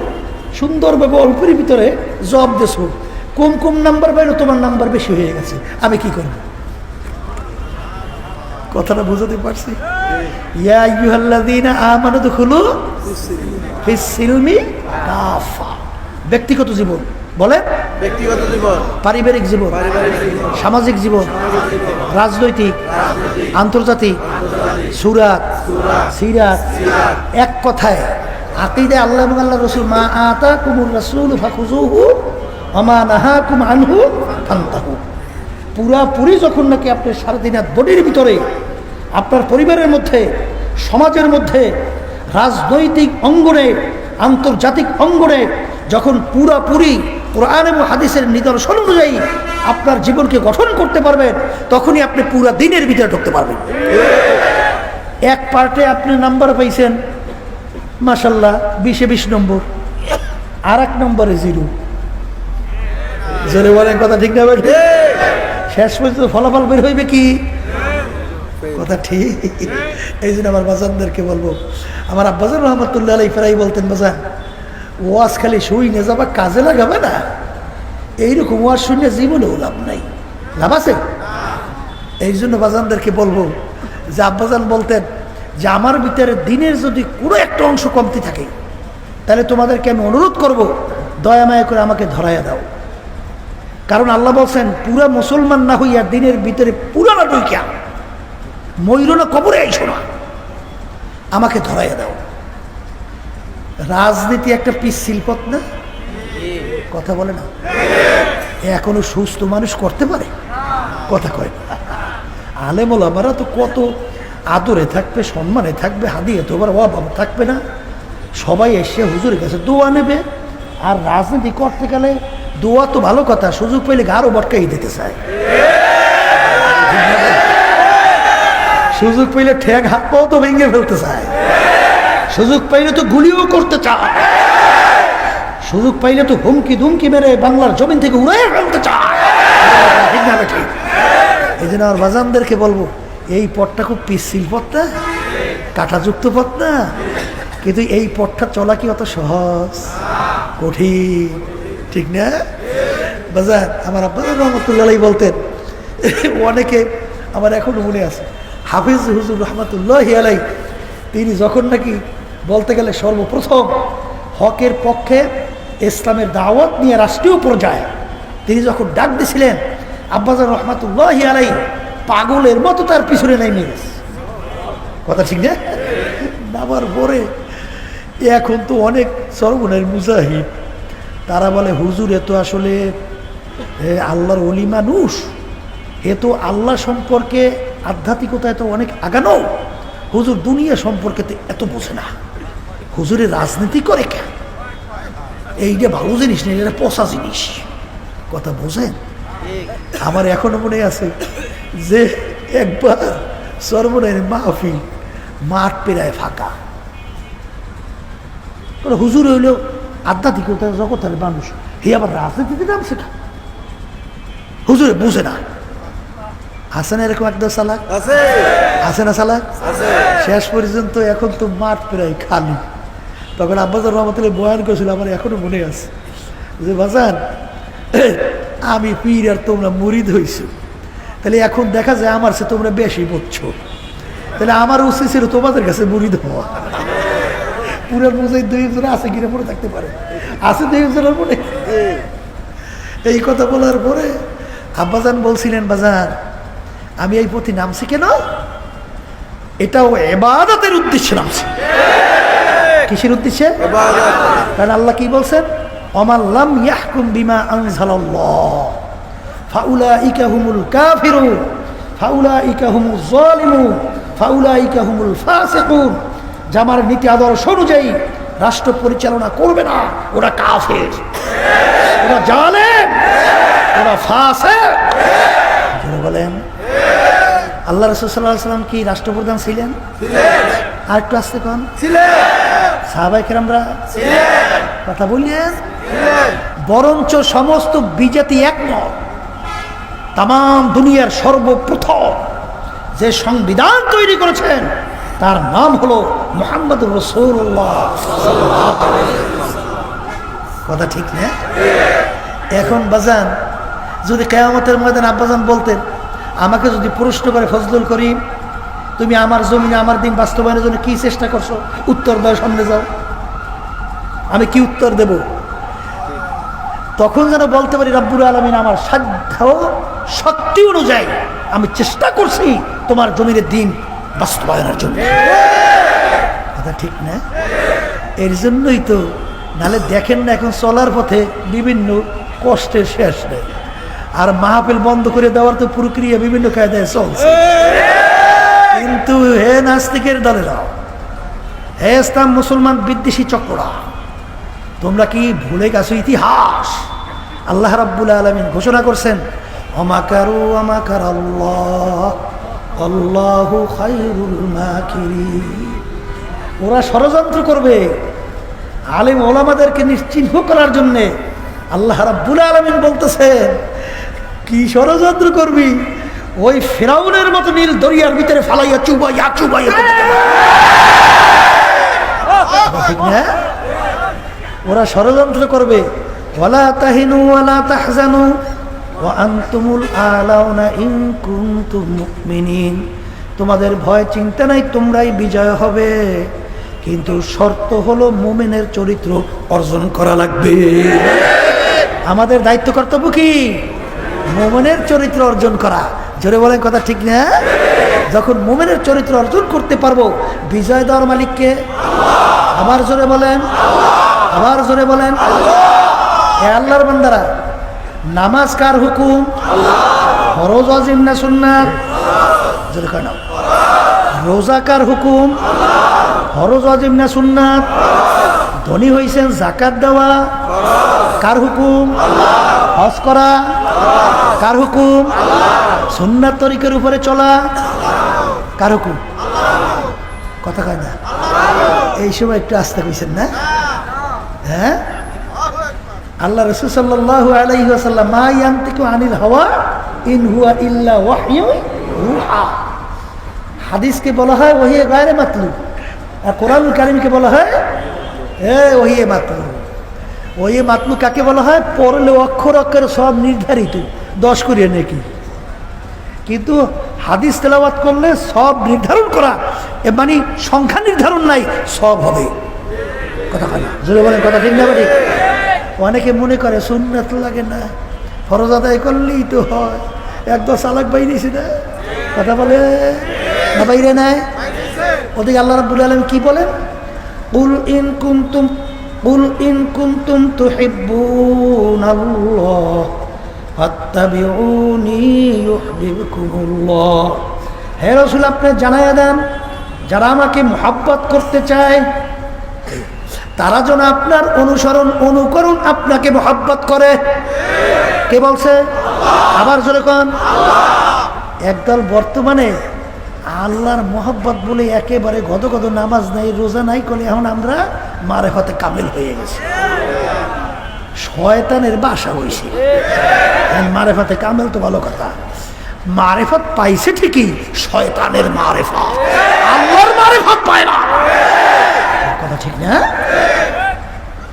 সুন্দরভাবে অল্পের ভিতরে জবাব দেছো, কম কম নাম্বার পাইলো, তোমার নাম্বার বেশি হয়ে গেছে। আমি কি করব? কথাটা বুঝাতে পারছি? ইয়া আইয়ুহাল্লাযীনা আমানু দুখুলু ফিস সিলমি কাফা। ব্যক্তিগত জীবন বলে, ব্যক্তিগত জীবন, পারিবারিক জীবন, সামাজিক জীবন, রাজনৈতিক, আন্তর্জাতিক, সুরাত, সিরাত, এক কথায় আকীদায় আল্লাহ এবং আল্লাহ রাসূল, মা আতাকুমুর রাসূলু ফাখুযুহু ওয়া মা নাহাকুম আনহু ফান্তাহু। পুরাপুরি যখন নাকি আপনার সারাদিনাত বডির ভিতরে, আপনার পরিবারের মধ্যে, সমাজের মধ্যে, রাজনৈতিক অঙ্গনে, আন্তর্জাতিক অঙ্গনে যখন পুরাপুরি কোরআন এবং হাদিসের নিদর্শন অনুযায়ী আপনার জীবনকে গঠন করতে পারবেন, তখনই আপনি পুরা দিনের ভিতরে ঢুকতে পারবেন। এক পার্টে আপনি নাম্বার পাইছেন মাশাল্লাহ 20-20 নম্বর, আর এক নম্বরে 0। জোরে বলেন, কথা ঠিক না? শেষ পর্যন্ত ফলাফল বের হইবে কি? কথা ঠিক। এই জন্য আমার বাজানদেরকে বলবো, আমার আব্বাজান রহমতুল্লাহ আলাইহি প্রায় বলতেন, বাজান ওয়াজ খালি শুনে যাবা, কাজে লাগাবে না। এইরকম ওয়াজ শুনে জীবনেও লাভ নাই, লাভ আছে? এই জন্য বাজানদেরকে বলবো যে, আব্বাজান বলতেন যে আমার ভিতরে দিনের যদি কোনো একটা অংশ কমতি থাকে, তাহলে তোমাদেরকে আমি অনুরোধ করব, দয়া মায়া করে আমাকে ধরাইয়া দাও। কারণ আল্লাহ বলছেন, পুরা মুসলমান না হইয়া দিনের ভিতরে পুরানা ডইকা মইল না, কবরে আইসো না, আমাকে ধরাইয়া দাও। রাজনীতি একটা পিচ্ছিল পথ না? কথা বলে না? এখনো সুস্থ মানুষ করতে পারে? কথা কয় না। আলেম ওলামারা তো কত আদরে থাকবে, সম্মানে থাকবে, হাদিয়ে তো আবার অভাব থাকবে না। সবাই এসে হুজুরের কাছে দোয়া নেবে। আর রাজনীতি করতে গেলে দোয়া তো ভালো কথা, সুযোগ পেলে গাঢ় বটকাই দিতে চায়। সুযোগ পেলে ঠ্যাং হাত পাও তো ভেঙে ফেলতে চায়। সুযোগ পাইলে তো গুলিও করতে চায়। সুযোগ পাইলে তো হুমকি ধুমকি মেরে বাংলার জমিন থেকে উড়াইয়া ফেলতে চায়। ঠিক না? ঠিক। এই জন্য আমার বাজানদেরকে বলবো, এই পথটা খুব পিচ্ছিল পথ না, কাঁটাযুক্ত পথ না, কিন্তু এই পথটা চলা কি অত সহজ? কঠিন। ঠিক না বাজান? আমার আব্বাজান রহমতুল্লাহ আলাইহি বলতেন, অনেকে আমার এখনো মনে আছে, হাফিজ হুজুর রহমতুল্লাহ আলাইহি, তিনি যখন নাকি বলতে গেলে সর্বপ্রথম হকের পক্ষে ইসলামের দাওয়াত নিয়ে রাষ্ট্রীয় পর্যায়ে তিনি যখন ডাক দিছিলেন, আব্বাজান রহমতুল্লাহ আলাইহি পাগলের মতো তার পিছনে নেমে গেছে। কথা ঠিক না? নামার পরে এখন তো অনেক সরবনের মুজাহিদ, তারা বলে হুজুর এ তো আসলে আল্লাহর ওলি মানুষ, এ তো আল্লাহ সম্পর্কে আধ্যাত্মিকতায় তো অনেক আগানো, হুজুর দুনিয়া সম্পর্কে তো এত বোঝে না, হুজুরে রাজনীতি করে কেন, এইটা ভালো জিনিস নেই, এটা পচা জিনিস। কথা বোঝেন? আমার এখনো মনে আছে যে একবার সর্বনের মাহফিল, মাঠ পেরায় ফাঁকা, হুজুর হইল আধ্যাত্মিকতা জগতের মানুষ, হে আবার রাজনীতিতে নামছে না, হুজুরে বুঝে না। আছে না এরকম একদম চালাক? আছে না চালাক? শেষ পর্যন্ত এখন তো মাঠ প্রায় খালি। তখন আব্বাজান রহমতুল্লাহ বয়ান করেছিল, আমার এখনো মনে আছে যে বাজান আমি পীর আর তোমরা মুরিদ হইছো, তাহলে এখন দেখা যায় আমার সে তোমরা বেশি বুঝছো, তাহলে আমার উচিত ছিল তোমাদের কাছে মুরিদ হওয়া। পুরো বুঝাই 2 জন আছে কিনা মনে থাকতে পারে, আছে 2 জনের মনে। এই কথা বলার পরে আব্বাজান বলছিলেন, বাজান আমি এই পথে নামছি কেন, এটাও ইবাদতের উদ্দেশ্যে নামছি। কিসের উদ্দেশ্যে? কারণ আল্লাহ কি বলছেন, ওমান লাম ইয়াহকুম বিমা আনজালাল্লাহ ফাউলাইকা হুমুল কাফিরুন ফাউলাইকা হুমুজ জালিমুন ফাউলাইকা হুমুল ফাসিকুন। জামার নীতি আদর্শ অনুযায়ী রাষ্ট্র পরিচালনা করবে না, ওরা কাফের, ওরা জালেম, ওরা ফাসিক। বলেন আল্লাহ রাসূল সাল্লাল্লাহু আলাইহি ওয়াসাল্লাম কি রাষ্ট্রপ্রধান ছিলেন? আর একটু আসতে কোন সাহাবায়ে কেরামরা কথা বললেন, বরঞ্চ সমস্ত বিজাতি একমত। তাম দুনিয়ার সর্বপ্রথম যে সংবিধান তৈরি করেছেন তার নাম হলো মুহাম্মদুর রাসূলুল্লাহ। কথা ঠিক না? এখন বাজান যদি কিয়ামতের ময়দানে আব্বাজান বলতেন, আমাকে যদি প্রশ্ন করে ফজলুল করিম তুমি আমার জমিনে আমার দিন বাস্তবায়নের জন্য কি চেষ্টা করছো, উত্তর দাও, সামনে যাও, আমি কি উত্তর দেব? তখন যেন বলতে পারি রব্বুল আলামিন আমার সাধ্য শক্তি অনুযায়ী আমি চেষ্টা করছি তোমার জমিনের দিন বাস্তবায়নের জন্য। কথা ঠিক না? এর জন্যই তো, নাহলে দেখেন না এখন চলার পথে বিভিন্ন কষ্টের শেষ নেই, আর মাহফিল বন্ধ করে দেওয়ার তো প্রক্রিয়া বিভিন্ন কায়দায় চলছে। কিন্তু হে নাস্তিকের দলেরা, হে ইসলাম মুসলমান বিদ্বেষী চক্ররা, তোমরা কি ভুলে গেছো ইতিহাস? আল্লাহ রাব্বুল আলামিন ঘোষণা করছেন, ওমাকারু ওমাকার আল্লাহ আল্লাহু খায়রুল মাকিরিন। ওরা ষড়যন্ত্র করবে আলেম ওলামাদেরকে নিশ্চিহ্ন করার জন্যে। আল্লাহ রাব্বুল আলামিন বলতেছেন, কি ষড়যন্ত্র করবি? ওই ফিরাউনের মতো নীল দরিয়ার ভিতরে ফালাইয়া চুবাইয়া চুবাইয়া। ঠিক না? ওরা ষড়যন্ত্র করবে, ওয়ালা তাহিনু ওয়ালা তাহজানু ওয়া আনতুমুল আলাউনা ইন কুনতুম মুমিনিন। তোমাদের ভয় চিন্তা নাই, তোমরাই বিজয় হবে, কিন্তু শর্ত হলো মুমিনের চরিত্র অর্জন করা লাগবে। আমাদের দায়িত্ব কর্তব্য কি? মুমিনের চরিত্র অর্জন করা। জোরে বলেন, কথা ঠিক না? যখন মুমিনের চরিত্র অর্জন করতে পারবো, বিজয় দেওয়ার মালিককে আবার জোরে বলেন, আবার জোরে বলেন। এ আল্লাহর বান্দারা, নামাজ কার হুকুম? ফরজ ওয়াজিব না সুন্নাত? জোরে কয় না। রোজা কার হুকুম? ফরজ ওয়াজিব না সুন্নাত? ধনী হইছেন, যাকাত দেওয়া কার হুকুম? হজ করা কার হুকুম? সুন্নাত তরিকার উপরে চলা কার হুকুম? কথা কয় না। এই সময় একটু আস্তে কইছেন না? হ্যাঁ, আল্লাহ রাসূল সাল্লাল্লাহু আলাইহি ওয়াসাল্লাম মা ইয়ানতিকু আনিল হাওয়া ইন হুয়া ইল্লা ওয়াহয়ু রূহা। হাদিসকে বলা হয় ওহিয়ে গায়রে মাতলুব, আর কোরআনুল কারীমকে বলা হয় ওহিয়ে মাতলুব। ওহিয়ে মাতলুব কাকে বলা হয়? পড়লে অক্ষর অক্ষর সব নির্ধারিত 10 করিয়ে নাকি, কিন্তু হাদিস তেলাওয়াত করলে সব নির্ধারণ করা, এ মানে সংখ্যা নির্ধারণ নাই, সব হবে। কথা কয় না, জোরে বলেন, কথা ঠিক না? ঠিক। অনেকে মনে করে সুন্নাত লাগে না, ফরজ আদায় করলেই তো হয়। একদম চালাক বাইরেছি না, কথা বলে না, বাইরে নাই। ওদিকে আল্লাহ রাব্বুল আলামিন কি বলেন? কুল ইন কুনতুম তুহিব্বুনাল্লাহ ফাত্তাবিউনি ইউহিব্বুকুমুল্লাহ। হে রাসূল, আপনি জানাইয়া দেন যারা আমাকে মুহাব্বত করতে চায় তারা যেন আপনার অনুকরণ আপনাকে মুহাব্বত করে। কে বলছে? আবার জোরে কোন। একদল বর্তমানে আল্লাহর মোহাব্বত বলে একেবারে গদ নামাজ নাই, রোজা নাই করে এখন আমরা মারেফাতে কামেল হয়ে গেছি। শয়তানের বাসা হয়েছে। মারেফাতে কামেল তো ভালো কথা, মারেফত পাইছে ঠিকই, শয়তানের মারেফত, আল্লাহর মারেফত পায় না। কথা ঠিক না?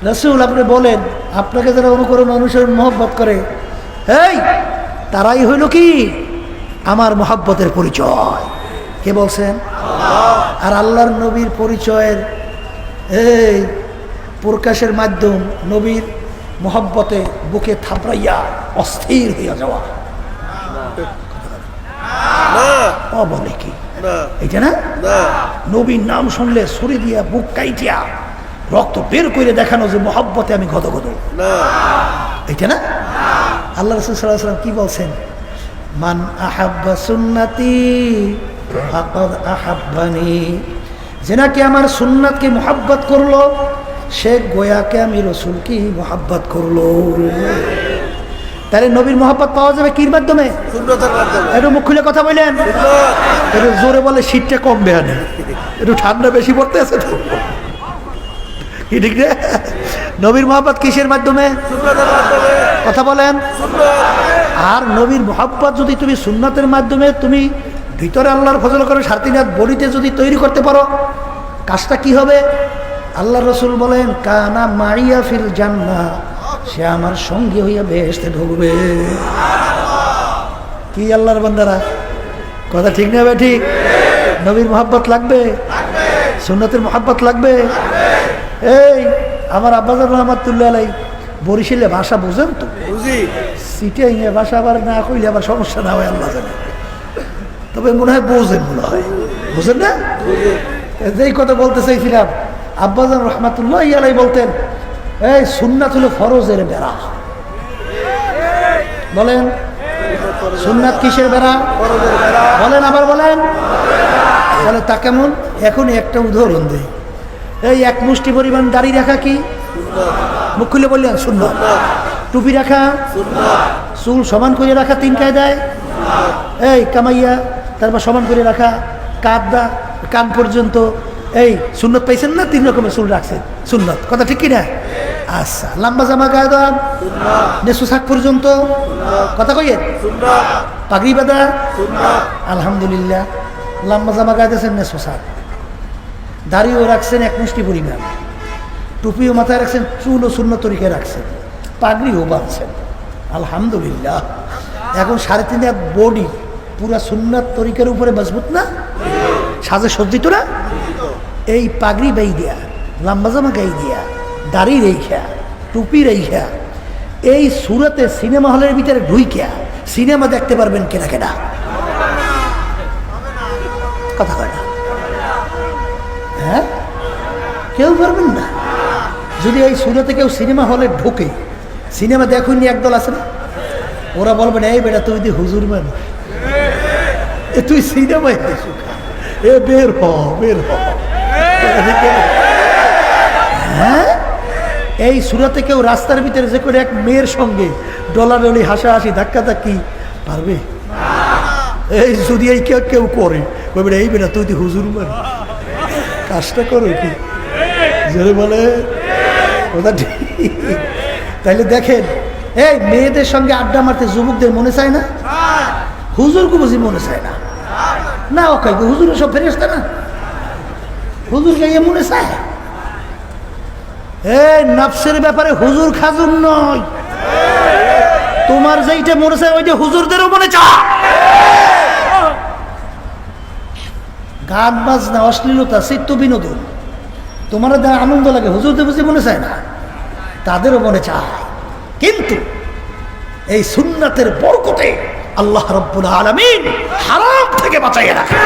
রাসূল আপনি বলেন আপনাকে যারা অনুসরণ মোহাব্বত করে, এই তারাই হইল কি আমার মোহাব্বতের পরিচয়। কে বলছেন? আর আল্লাহর নবীর পরিচয়ের এই প্রকাশের মাধ্যম নবীর মোহাব্বতে বুকে থাপড়াইয়া অস্থির হইয়া যাওয়া। বলে কি এইটা না? নবীর নাম শুনলে ছুরি দিয়া বুক কাইটিয়া রক্ত বের করে দেখানো যে মোহাব্বতে আমি গদগদ, এইটা না? আল্লাহ রাসূল সাল্লাল্লাহু আলাইহি ওয়াসাল্লাম কি বলছেন? মান আহাব্বা সুন্নতি ফাকাদ আহাব্বানি, যে নাকি আমার সুন্নাতকে মুহাব্বত করলো সে গোয়াকে আমি রাসূলকে মুহাব্বত করলো। তাহলে নবীর মোহাব্বত পাওয়া যাবে কির মাধ্যমে? সুন্নতের মাধ্যমে। একটু মুখ খুলে কথা বলেন, একটু জোরে বলে শীতটা কম বেহানে, একটু ঠান্ডা বেশি পড়তে আছে তো, কি ঠিক রে? নবীর মোহাব্বত কিসের মাধ্যমে? সুন্নতের মাধ্যমে। কথা বলেন। আর নবীর মোহাব্বত যদি তুমি সুন্নতের মাধ্যমে তুমি ভিতরে আল্লাহর ফজল করে সারতিনাথ বলিতে যদি তৈরি করতে পারো, কাজটা কি হবে? আল্লাহ রসুল বলেন কানা মাইয়া ফিল জান্নাহ, সে আমার সঙ্গী হইয়া বেহেশতে ঢুকবে। কি আল্লাহর বান্দারা, কথা ঠিক না? ঠিক। নবীর মোহাব্বত লাগবে, সুন্নতের মোহাব্বত লাগবে। এই আমার আব্বাজান রহমাতুল্লাহ আলাইহি বরিশালে ভাষা বুঝেন তো? সিটিং এ ভাষা আবার না কইলে আবার সমস্যা না হয় আল্লাহ জানে, তবে মনে হয় বোঝেন, মনে হয় বুঝেন না? যেই কথা বলতে চাইছিলাম, আব্বাজান রহমাতুল্লাহ আলাইহি বলতেন এই সুন্নাত হলো ফরজের বেড়া। বলেন সুন্নাত কিসের বেড়া? বলেন, আবার বলেন। বলে তা কেমন? এখনই একটা উদাহরণ দিই। এই এক মুষ্টি পরিমাণ দাড়ি রাখা কি? মুখ খুলে বললেন সুন্নাত। টুপি রাখা, চুল সমান করে রাখা 3 কায়দায়, এই কামাইয়া তারপর সমান করে রাখা, কাঁধা কান পর্যন্ত, এই সুন্নত পাইছেন না? 3 রকমের চুল রাখছেন, সুন্নত। কথা ঠিক কিনা? আচ্ছা, লম্বা জামা গায়ে দেন নেসু শাক পর্যন্ত, কথা কইয়েন। পাগড়ি বাঁধা, আলহামদুলিল্লাহ। লম্বা জামা গায়ে দিয়েছেন নেসু শাক, দাড়িও রাখছেন এক মুষ্টি পরিমাণ, টুপিও মাথায় রাখছেন, চুলও সুন্নত তরিকায় রাখছেন, পাগড়িও বাঁধছেন, আলহামদুলিল্লাহ। এখন 3.5 হাত বডি পুরা সুন্নাত তরিকার উপরে মজবুত না? সাজে সজ্জিত না? এই পাগড়ি বাই দিয়া, লম্বা জামা গাই দিয়া, দাড়ি রেখা, টুপি রেখা, এই সুরতে সিনেমা হলের ভিতরে ঢুইকা সিনেমা দেখতে পারবেন কেনা কেনা? কথা কয় না? হ্যাঁ, কেউ পারবেন না। যদি এই সুরতে কেউ সিনেমা হলে ঢোকে, সিনেমা দেখুন একদল আছে না, ওরা বলবেন এই বেটা তুই দি হুজুর মানুষ, তুই সিনেমায় এ বের হ, বের হ। হ্যাঁ, এই সুরাতে কেউ রাস্তার ভিতরে যে করে এক মেয়ের সঙ্গে ডলাডলি হাসাহাসি ধাক্কাধাক্কি পারবে? এই যদি এই কেউ করে, বলবে এই বেটা তুই দি হুজুর মানুষ, কাজটা করো কি জোরে বলে? ওটা ঠিক। তাইলে দেখেন, এই মেয়েদের সঙ্গে আড্ডা মারতে যুবকদের মনে চায় না? হুজুরকে বুঝি মনে চায় না? না, ওকে হুজুর সব ফেরেশতা না, হুজুরকে ইয়ে মনে চায়। এই নফসের ব্যাপারে হুজুর খাজুর নয়, তোমার যেইটা মনে চায় ওইটা হুজুরদেরও মনে চায়। গান বাজনা, অশ্লীলতা, চিত্ত বিনোদন তোমার দ্বারা আনন্দ লাগে, হুজুরদের বুঝি মনে চায় না? তাদেরও মনে চায়। কিন্তু এই সুন্নাতের বরকতে আল্লাহ রাব্বুল আলামিন হারাম থেকে বাঁচাইয়া রাখে।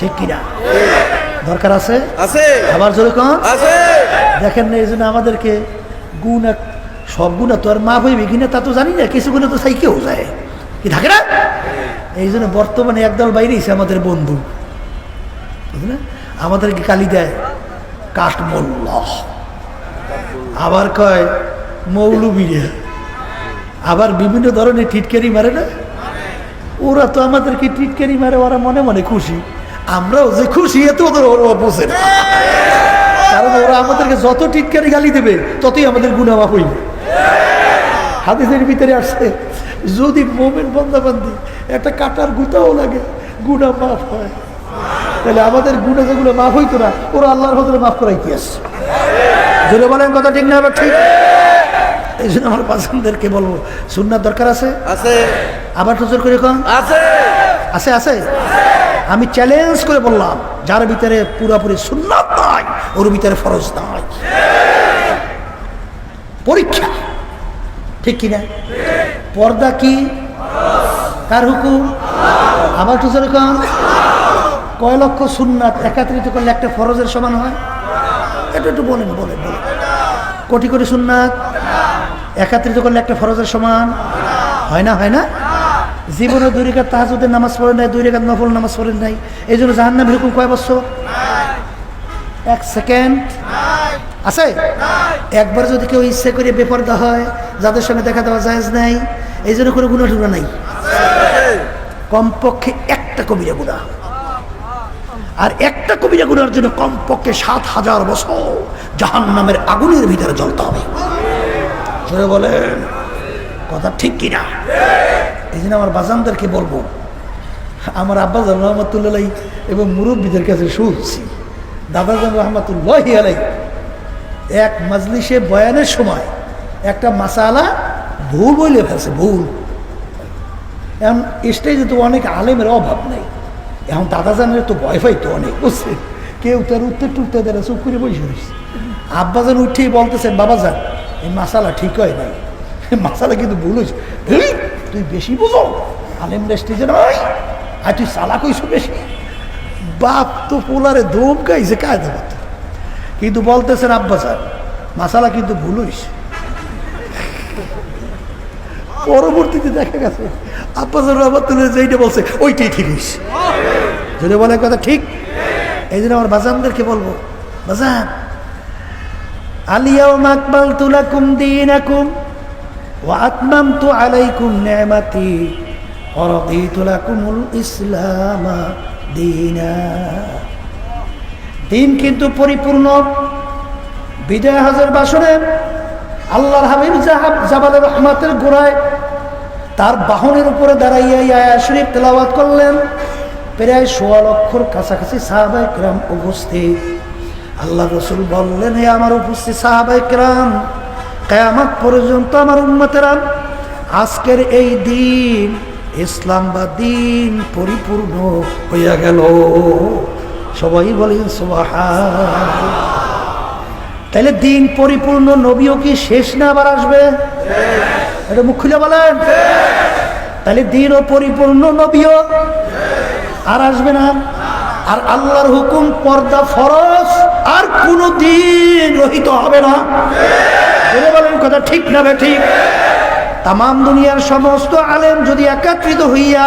ঠিক কিনা? দরকার আছে? আছে। আবার জোরে কোন? আছে। দেখেন না, এই জন্য আমাদেরকে গুনাহ, সব গুনাহ তো আর মাফ হইবে কিনা তা তো জানি না, কিছু গুনাহ তো চাইকেও যায়, কি থাকে না? এই জন্য বর্তমানে একদল বাইরেছে আমাদের বন্ধু, বুঝলে, আমাদেরকে গালি দেয় কাঠমোল্লা, আবার কয় মৌলবীরা, আবার বিভিন্ন ধরনের টিটকারি মারে না। ওরা তো আমাদেরকে টিটকারি মারে, ওরা মনে মনে খুশি, আমরাও যে খুশি এত ওদের ওরা বোঝে না। কারণ ওরা আমাদেরকে যত টিটকারি গালি দেবে ততই আমাদের গুনাহ মাফ হইবে। হাদিসের ভিতরে আসছে যদি মোমেন বান্দাবান্দি একটা কাটার গুতাও লাগে গুনাহ মাফ হয়, তাহলে আমাদের গুনাহ যেগুলো মাফ হইতো না ওরা আল্লাহর হজরে মাফ করাইতে আসছে। জোরে বলেন কথা ঠিক না? আবার ঠিক। এই জন্য আমার বাচ্চাদেরকে বলবো সুন্নাত দরকার আছে, আবার তো জোর করে কন আছে আছে। আমি চ্যালেঞ্জ করে বললাম যার ভিতরে পুরাপুরি সুন্নাত নাই ওর ভিতরে ফরজ নাই। পরীক্ষা ঠিক কিনা? পর্দা কি কার হুকুম? আবার তো জোরে কন। কয় লক্ষ সুন্নাত একত্রিত করলে একটা ফরজের সমান হয়? এটা একটু বলেন বলেন বলেন। কোটি কোটি সুন্নাত একত্রিত করলে একটা ফরজের সমান হয় না? হয় না? জীবনে 2 রাকাত তাহাজ্জুদের নামাজ পড়েন নাই, 2 রাকাত নফল নামাজ পড়েন নাই, এই জন্য জাহান্নামের হুকুম কয় বছর? 1 সেকেন্ড আছে? একবার যদি কেউ ইচ্ছে করে বেপরদা হয়, যাদের সঙ্গে দেখা দেওয়া জায়েজ নাই, এই জন্য কোনো গুনাহ টুনা নাই, কমপক্ষে একটা কবিরা গুনাহ। আর একটা কবিরা গুনার জন্য কমপক্ষে 7000 বছর জাহান্নামের আগুনের ভিতরে জ্বলতে হবে। বলেন কথা ঠিক কিনা? এই জন্য আমার বাজানদেরকে বলবো, আমার আব্বাজান রহমতুল্লাহ এবং মুরব্বীদের কাছে শুনছি, দাদাজান রহমতুল্লাহ আলাই এক মাজলিসে বয়ানের সময় একটা মাসালা ভুল বলে ফেলছে, ভুল। এখন স্টেজে তো অনেক আলেমের অভাব নেই, এখন দাদাজানের তো ভয় পাই তো অনেক, বুঝছে, কেউ তার উত্তর টুত্তর দেয়, চুপ করে বসে রয়েছে। আব্বাজান উঠেই বলতেছেন, বাবাজান এই মাসালা ঠিক হয় নাই, মাসালা কিন্তু ভুল হয়েছে। তুই বেশি বুঝো, আলেমরা স্টেজে নয়, আর তুই চালাক হইছো বেশি। বাপ তো পোলারে দম গাইছে কায়দা মতো, কিন্তু বলতেছেন আব্বাজান মাসালা কিন্তু ভুল হয়েছে। পরবর্তীতে দেখা গেছে আব্বাজান রহমতুল্লাহ যেইটা বলছে ওইটাই ঠিক হয়েছে। যদি বলে কথা ঠিক। এই জন্য আমার বাজানদেরকে বলবো, বাজান আলিয়াউমা আকমালতু লাকুম দীনাকুম ওয়া আতমামতু আলাইকুম নি'মাতি ওয়া রাদিতু লাকুমুল ইসলাম দীনা। দিন কিন্তু পরিপূর্ণ। বিদায় হজের বাসনে আল্লাহর হাবিব জাবালে রহমাতের গোড়ায় তার বাহনের উপরে দাঁড়াইয়া আয়াত শরীফ তেলাওয়াত করলেন। প্রায় 1.25 লক্ষর কাছাকাছি সাহাবায়ে কেরাম উপস্থিত। আল্লাহ রসুল বললেন, হে আমার উপস্থিত সাহাবায়ে কেরাম, কিয়ামত পর্যন্ত আমার উম্মতেরা আজকের এই দিন ইসলাম বা দিন পরিপূর্ণ হইয়া গেল। সবাই বলেন সুবহানাল্লাহ। তাহলে দিন পরিপূর্ণ, নবীও কি শেষ না আবার আসবে? এটা মুখ খুলে বলেন। তাহলে দিনও পরিপূর্ণ, নবীও আর আসবে না। আর আল্লাহর হুকুম পর্দা ফরজ, আর কোনো দিন রহিত হবে না। বলেন কথা ঠিক না ঠিক? তামাম দুনিয়ার সমস্ত আলেম যদি একত্রিত হইয়া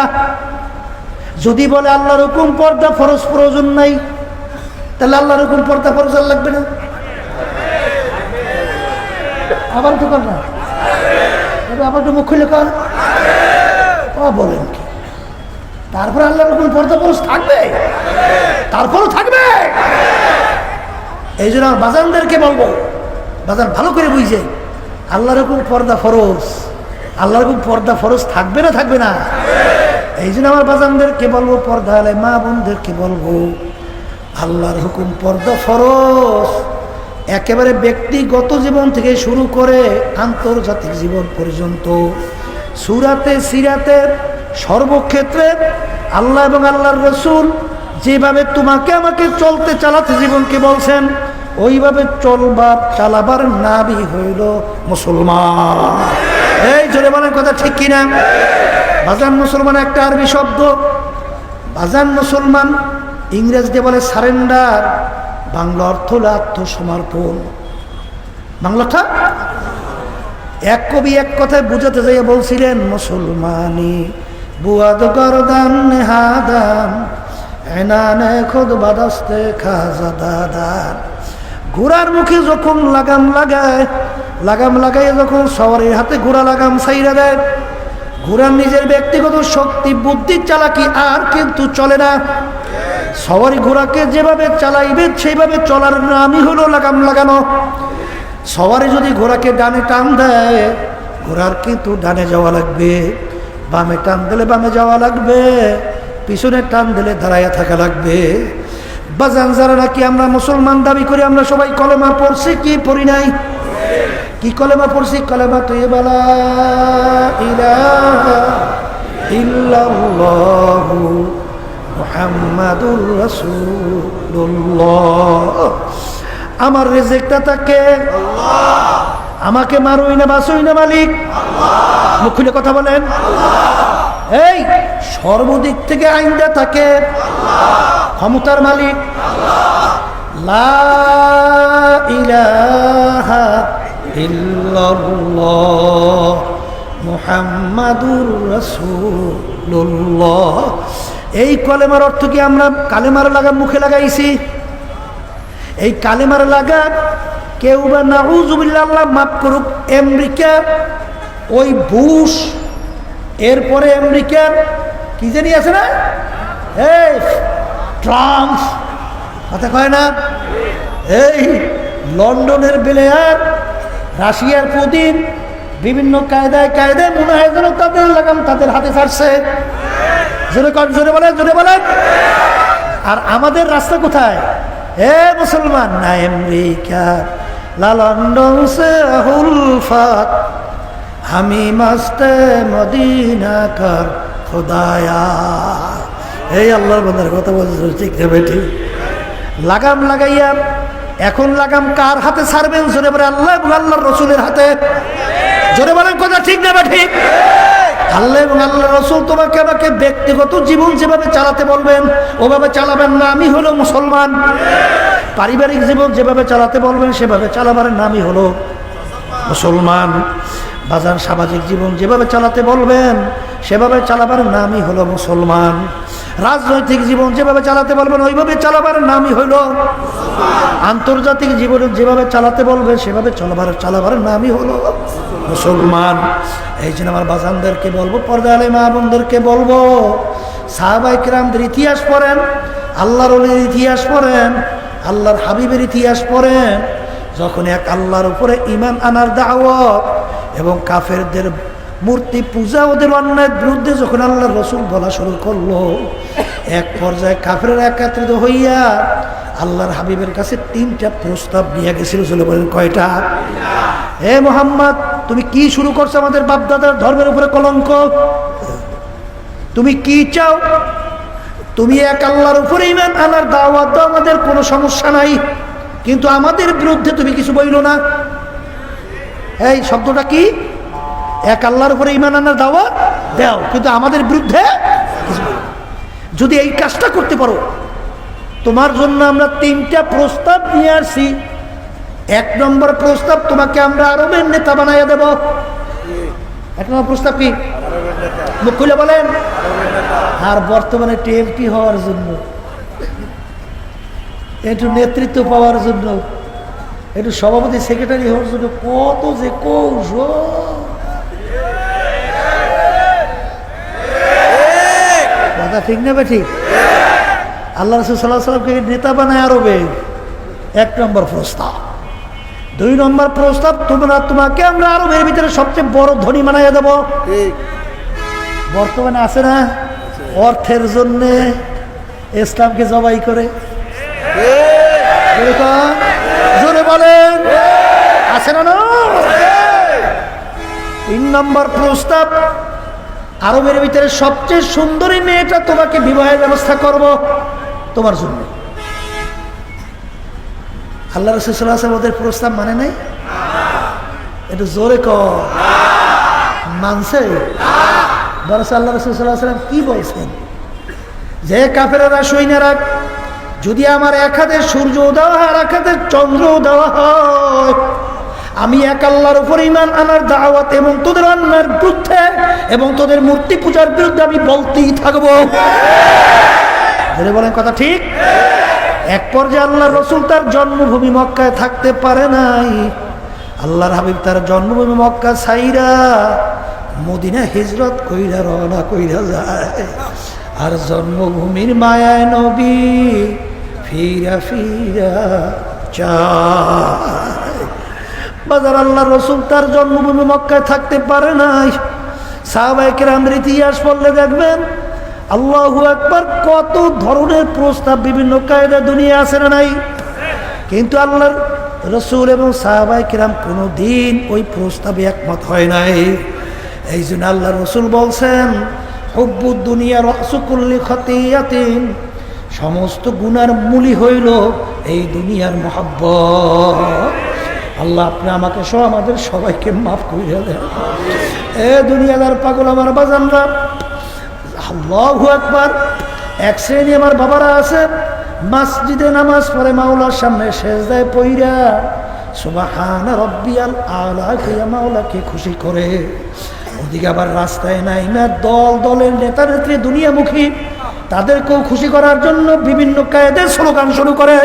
যদি বলে আল্লাহর হুকুম পর্দা ফরজ প্রয়োজন নাই, তাহলে আল্লাহর হুকুম পর্দা ফরজ আর লাগবে না। আবার তো কর না, আবার তো মুখ খুলে কর। বলেন কি? তারপর আল্লাহর হুকুম পর্দা ফরজ থাকবে, তারপরও থাকবে। এই জন্য আমার বাজানদেরকে বলবো, বাজান ভালো করে বুঝে, আল্লাহর হুকুম পর্দা ফরজ, আল্লাহর হুকুম পর্দা ফরজ থাকবে না থাকবে না? এই জন্য আমার বাজানদেরকে বলবো, পর্দা আলাই মা বোনদেরকে বলবো, আল্লাহর হুকুম পর্দা ফরজ একেবারে ব্যক্তিগত জীবন থেকে শুরু করে আন্তর্জাতিক জীবন পর্যন্ত, সূরাতে সিরাতে সর্বক্ষেত্রে আল্লাহ এবং আল্লাহর রাসূল যেভাবে তোমাকে আমাকে চলতে চালাতে জীবনকে বলছেন, ওইভাবে চলবার চালাবার নামই হইল মুসলমান। এই জোরে বলেন কথা ঠিক কিনা? বাজান মুসলমান একটা আরবি শব্দ। বাজান মুসলমান ইংরেজিতে বলে সারেন্ডার, বাংলা অর্থ হল আত্মসমর্পণ। বাংলাটা এক কবি এক কথায় বুঝাতে যাইয়া বলছিলেন, মুসলমানি বুয়াদ গরদান নেহাদান এনানে খুদ বাদাস্তে খাজাদাদান। ঘোড়ার মুখে যখন লাগাম লাগায় যখন সওয়ারির হাতে ঘোড়া লাগাম ছাইরা দেয়, ঘোড়ার নিজের ব্যক্তিগত শক্তি বুদ্ধির চালাকি আর কিন্তু চলে না। সওয়ারি ঘোড়াকে যেভাবে চালাইবে সেইভাবে চলার নামই হলো লাগাম লাগানো। সওয়ারি যদি ঘোড়াকে ডানে টান দেয়, ঘোড়ার কিন্তু ডানে যাওয়া লাগবে, বামে টান দিলে বামে যাওয়া লাগবে, পিছনে টান দিলে দাঁড়াইয়া থাকা লাগবে। বাজান, যারা নাকি আমরা মুসলমান দাবি করি, আমরা সবাই কলেমা পড়ছি কি পড়ি নাই? কি কলেমা পড়ছি? কলেমা তৈয়বা লা ইলাহা ইল্লাল্লাহু মুহাম্মাদুর রাসূলুল্লাহ। আমার রিজিকটা থাকে আল্লাহ, আমাকে মারুই না বাঁচুই না মালিক আল্লাহ। মুখ খুলে কথা বলেন আল্লাহ। এই সর্বদিক থেকে আইনটা থাকে আল্লাহ, ক্ষমতার মালিক আল্লাহ। লা ইলাহা ইল্লাল্লাহ মুহাম্মাদুর রাসূলুল্লাহ। এই কলেমার অর্থ কি? আমরা কালেমার লাগাম মুখে লাগাইছি। এই কালেমার লাগাম কেউ বা নাউযুবিল্লাহ, আল্লাহ মাফ করুক, আমেরিকা ওই বুশ, এরপরে আমেরিকার কি জানি আছে না, এই ট্রাম্প, কথা কয় না, এই লন্ডনের বেলেয়ার, রাশিয়ার পুতিন, বিভিন্ন কায়দায় মনে হয় যেন তাদের লাগাম তাদের হাতে ছাড়ছে। জোরে বলেন, জোরে বলেন। আর আমাদের রাস্তা কোথায়? হে মুসলমান, না আমেরিকা লা লন্ডন সে হুলফাত, আমি মাস্তে মদিনা কার খোদায়া। এই আল্লাহর বান্দার কথা বলছে, ঠিক না বেটি? লাগাম লাগাইয়া এখন লাগাম কার হাতে ছাড়বেন? জোরে বলে আল্লাহ এবং আল্লাহর রসুলের হাতে। জোরে বলেন কথা, ঠিক না বেটি? আল্লাহ এবং আল্লাহ রসুল তোমাকে আমাকে ব্যক্তিগত জীবন যেভাবে চালাতে বলবেন ওভাবে চালাবেন না, আমি হলো মুসলমান। পারিবারিক জীবন যেভাবে চালাতে বলবেন সেভাবে চালাবার নামই হলো মুসলমান। বাজার সামাজিক জীবন যেভাবে চালাতে বলবেন সেভাবে চালাবার নামই হলো মুসলমান। রাজনৈতিক জীবন যেভাবে চালাতে বলবেন ওইভাবে চালাবার নামই হলো আন্তর্জাতিক জীবন যেভাবে চালাতে বলবেন সেভাবে চালাবার নামই হলো মুসলমান। এই জন্য আমার বাজানদেরকে বলবো, পর্দা আলে মা বোনদেরকে বলবো, সাহাবায়ে কেরামদের ইতিহাস পড়েন, আল্লাহর ওলির ইতিহাস পড়েন, আল্লাহর হাবিবের ইতিহাস পড়েন। যখন এক আল্লাহর উপরে ঈমান আনার দাওয়াত এবং কাফেরদের মূর্তি পূজা, ওদের অন্যায়ের বিরুদ্ধে যখন আল্লাহর রাসূল বলা শুরু করলো, এক পর্যায়ে কাফেররা একত্রিত হইয়া আল্লাহর হাবিবের কাছে 3টা প্রস্তাব নিয়ে গেছিল। চলে বলেন কয়টা? হে মুহাম্মদ, তুমি কি শুরু করছো? আমাদের বাপদাদার ধর্মের উপরে কলঙ্ক। তুমি কি চাও? তুমি এক আল্লাহর উপরে ঈমান আনার দাওয়াত দাও, আমাদের কোনো সমস্যা নাই, কিন্তু আমাদের বিরুদ্ধে তুমি কিছু বইলো না। এই শব্দটা কি? এক আল্লাহর উপরে ঈমান আনার দাওয়াত দাও, কিন্তু আমাদের বিরুদ্ধে কিছু বইলো না। যদি এই কাজটা করতে পারো, তোমার জন্য আমরা 3টা প্রস্তাব নিয়ে আসছি। 1 নম্বর প্রস্তাব, তোমাকে আমরা আরবের নেতা বানাইয়া দেব। 1 নম্বর প্রস্তাব কি? মুখ খুলে বলেন। আর বর্তমানে টিএমপি হওয়ার জন্য, একটু নেতৃত্ব পাওয়ার জন্য, একটু সভাপতি সেক্রেটারি হওয়ার জন্য কত যে কৌশল। কথা ঠিক না বে? ঠিক। আল্লাহ রাসূল সাল্লাল্লাহু আলাইহি ওয়াসাল্লামকে নেতা বানায় আরবে, 1 নম্বর প্রস্তাব। 2 নম্বর প্রস্তাব, তোমাকে আমরা আরবের ভিতরে সবচেয়ে বড় ধনী বানাইয়া দেব। বর্তমানে আছে না, অর্থের জন্যে ইসলামকে জবাই করে। জোরে বলেন, আছে না? 3 নম্বর প্রস্তাব, আরবের ভিতরে সবচেয়ে সুন্দরী মেয়েটা তোমাকে বিবাহের ব্যবস্থা করব তোমার জন্য। আল্লাহ রাসূল সাল্লাল্লাহু আলাইহি ওয়াসাল্লাম ওদের প্রস্তাব মানে নাই? একটু জোরে কর, মানছে? বরং আল্লাহ রাসূল সাল্লাল্লাহু আলাইহি ওয়াসাল্লাম কি বলছেন? যে কাফেররা সৈন্যরা, যদি আমার এক হাতে সূর্য দেওয়া হয় আর এক হাতে চন্দ্র দেওয়া হয়, আমি এক আল্লাহর উপর ঈমান আনার দাওয়াত এবং তোদের অন্যায়ের বিরুদ্ধে এবং তোদের মূর্তি পূজার বিরুদ্ধে আমি বলতেই থাকবো। বলেন কথা ঠিক? এক পর্যায়ে আল্লাহর রাসূল তার জন্মভূমি মক্কায় থাকতে পারে নাই। আল্লাহর হাবিব তার জন্মভূমি মক্কা ছাইরা মদিনা হিজরত কইরা রওনা কইরা যায়। আর জন্মভূমির মায়ায় নবী ফিরা ফিরা চায়। বাজার আল্লাহর রাসূল তার জন্মভূমি মক্কায় থাকতে পারে নাই। সাহাবায়ে কেরামের ইতিহাস পড়লে দেখবেন আল্লাহু আকবার, কত ধরনের প্রস্তাব বিভিন্ন কায়দা দুনিয়া আছে না নাই? কিন্তু আল্লাহর রাসূল এবং সাহাবায়ে কেরাম কোনোদিন ওই প্রস্তাবে একমত হয় নাই। এই জন্য আল্লাহর রাসূল বলছেন, হুব্বুদ দুনিয়া রাসু কুল্লি খাতিয়াতিন, সমস্ত গুনার মূলই হইল এই দুনিয়ার মহব্বত। আল্লাহ আপনি আমাকে সহ আমাদের সবাইকে মাফ করে দেন। এ দুনিয়াদার পাগল আমার বাজানরা, আল্লাহু আকবার। এক শ্রেণী আমার বাবারা আছে, মসজিদে নামাজ পড়ে মাওলার সামনে সেজদায় পইরা সুবহান রাব্বিয়াল আলা কইয়া মাওলাকে খুশি করে। ওদিকে আবার রাস্তায় নাই না দল দলের নেতা নেত্রী দুনিয়ামুখী, তাদেরকেও খুশি করার জন্য বিভিন্ন কায়দায় স্লোগান শুরু করে।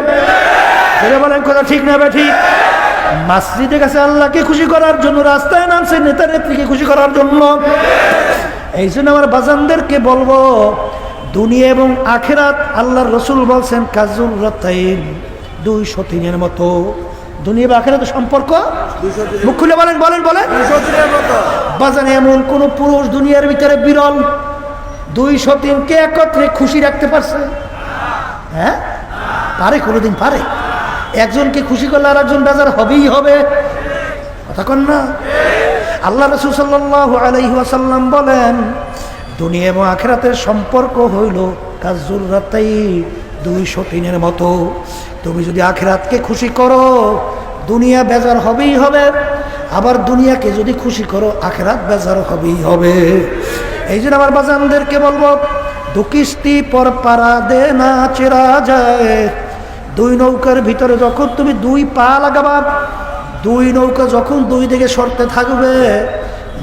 বলেন কথা ঠিক না ঠিক? মসজিদে গেছে আল্লাহকে খুশি করার জন্য, রাস্তায় নামছে নেতা নেত্রীকে খুশি করার জন্য। এই জন্য আমার বাজানদেরকে বলবো, দুনিয়া এবং আখিরাত আল্লাহর রাসূল বলছেন কাজুর রাতাইন, দুই সতীনের মতো। দুনিয়া বা আখিরাতের সম্পর্ক মুখ খুলে বলেন বলেন বলেন। বাজান এমন কোন পুরুষ দুনিয়ার ভিতরে বিরল দুই সতীনকে একত্রে খুশি রাখতে পারছে? হ্যাঁ পারে? কোনোদিন পারে? একজনকে খুশি করলে আর একজন বেজার হবেই হবে, কথা কন না? আল্লাহ রাসূল সাল্লাল্লাহু আলাইহি ওয়াসাল্লাম বলেন, দুনিয়া এবং আখিরাতের সম্পর্ক হইল কাজুররাতাই, দুই সতীনের মতো। তুমি যদি আখিরাতকে খুশি করো দুনিয়া বেজার হবেই হবে, আবার দুনিয়াকে যদি খুশি করো আখিরাত বেজার হবেই হবে। এই জন্য আমার বাজানদেরকে বলবো, দু কিস্তি পর পারা দে না চেরা যায়। দুই নৌকার ভিতরে যখন তুমি দুই পা লাগাবা, দুই নৌকা যখন দুই দিকে সরতে থাকবে,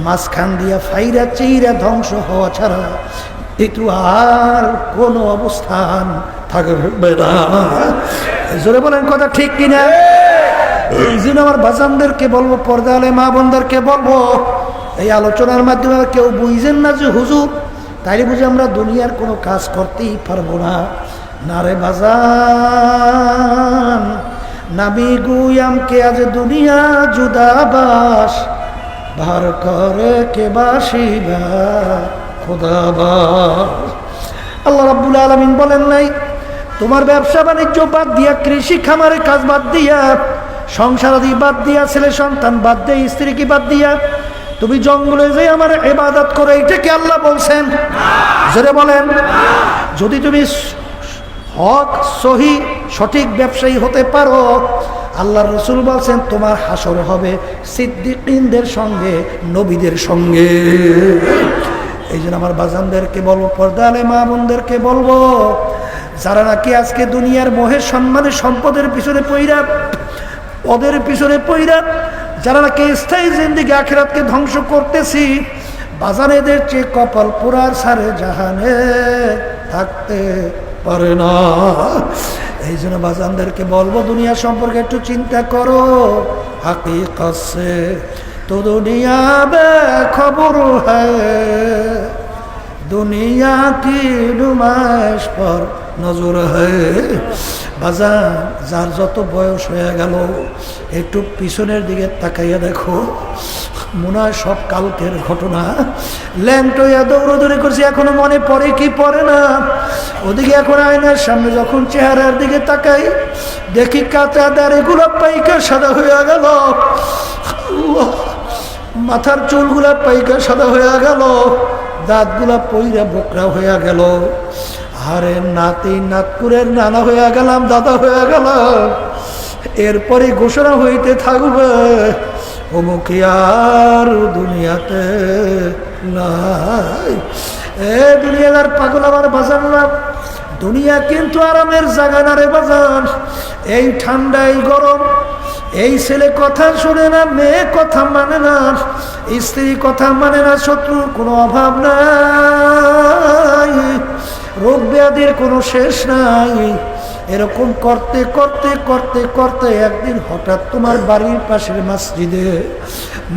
মাঝখান দিয়া ফাইরা চিরা ধ্বংস হওয়া ছাড়া একটু আর কোনো অবস্থান থাকবে না। জোরে বলেন কথা ঠিক কিনা? এই জন্য আমার বাজানদেরকে বলবো, পর্দালে মা বোনদেরকে বলবো, এই আলোচনার মাধ্যমে কেউ বুঝেন না যে হুজুর তাই বুঝে আমরা দুনিয়ার কোনো কাজ করতেই পারবো না। না রে বাজান, নাবি গুয়াম কে আজ দুনিয়া জুদাবাস, ভার করে কে বাসিবা খোদাবাস। আল্লাহ রাব্বুল আলামিন বলেন নাই, তোমার ব্যবসা বাণিজ্য বাদ দিয়া, কৃষি খামারের কাজ বাদ দিয়া, সংসারাদি বাদ দিয়া, ছেলে সন্তান বাদ দিয়া, স্ত্রীকে বাদ দিয়া তুমি জঙ্গলে যে আমার ইবাদত করো, এটা কি আল্লাহ বলছেন? জোরে বলেন। যদি তুমি হক সহি সঠিক ব্যবসায়ী হতে পারো, আল্লাহর রাসূল বলছেন তোমার হাসর হবে সিদ্দিকীনদের সঙ্গে, নবীদের সঙ্গে। এই জন্য আমার বাজানদেরকে বলবো, পর্দালে মা বোনদেরকে বলবো, যারা নাকি আজকে দুনিয়ার মোহের সম্মানের সম্পদের পিছনে পইরা, পদের পিছনে পইরা যারা নাকি স্থায়ী জিন্দেগি আখিরাতকে ধ্বংস করতেছি, বাজান এদের চেয়ে কপাল পোড়ার সারে জাহানে থাকতে পারে না। এই জন্য বাজানদেরকে বলবো, দুনিয়া সম্পর্কে একটু চিন্তা করো। হাকিকত সে তো দুনিয়া বে খবর হ্যায়, দুনিয়া কি নুমাইশ পর নজর হ্যায়। বাজান, যার যত বয়স হয়ে গেল একটু পিছনের দিকে তাকাইয়া দেখো, মনে হয় সব কালকের ঘটনা। ল্যাংটইয়া দৌড়দৌড়ি করছি, এখনো মনে পড়ে কি পড়ে না। ওদিকে এখন আয়নার সামনে যখন চেহারার দিকে তাকাই, দেখি কাঁচা দাড়িগুলো পাইকা সাদা হয়ে গেল, মাথার চুলগুলা পাইকা সাদা হয়ে গেল, দাঁতগুলা পইরা বোকরা হয়ে গেল। আরে নাতি নাতকুরের নানা হয়ে গেলাম, দাদা হয়ে গেলাম। এরপরে ঘোষণা হইতে থাকবে, অমুকি আর দুনিয়াতে নাই। এ দুনিয়াদার পাগল আমার বাজানরা, দুনিয়া কিন্তু আরামের জায়গা না রে বাজান। এই ঠান্ডা এই গরম এই ছেলে কথা শোনে না, মেয়ে কথা মানে না, স্ত্রী কথা মানে না, শত্রুর কোনো অভাব নাই, রোগ ব্যাধির কোনো শেষ নাই। এরকম করতে করতে করতে করতে একদিন হঠাৎ তোমার বাড়ির পাশের মসজিদে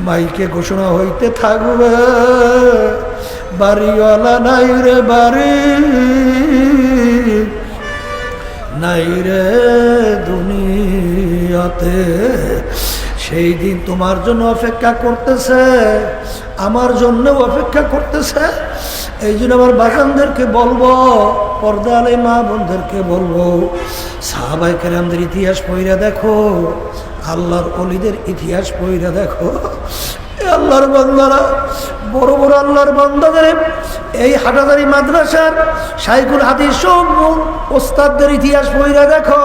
মাইকে ঘোষণা হইতে থাকবে, বাড়িওয়ালা নাই রে বাড়ি, নাই রে দুনিয়াতে। সেই দিন তোমার জন্য অপেক্ষা করতেছে, আমার জন্য অপেক্ষা করতেছে। এই জন্য আমার বাগানদেরকে বলবো, পর্দা আলে মা বোনদেরকে বলবো, সাহাবায়ে কেরামদের ইতিহাস পড়িয়া দেখো, আল্লাহর ওলিদের ইতিহাস পড়িয়া দেখো। আল্লাহর বান্দারা, বড় বড় আল্লাহর বান্দাদের, এই হাটাদারি মাদ্রাসার শাইখুল হাদিস সব ওস্তাদদের ইতিহাস পড়িয়া দেখো,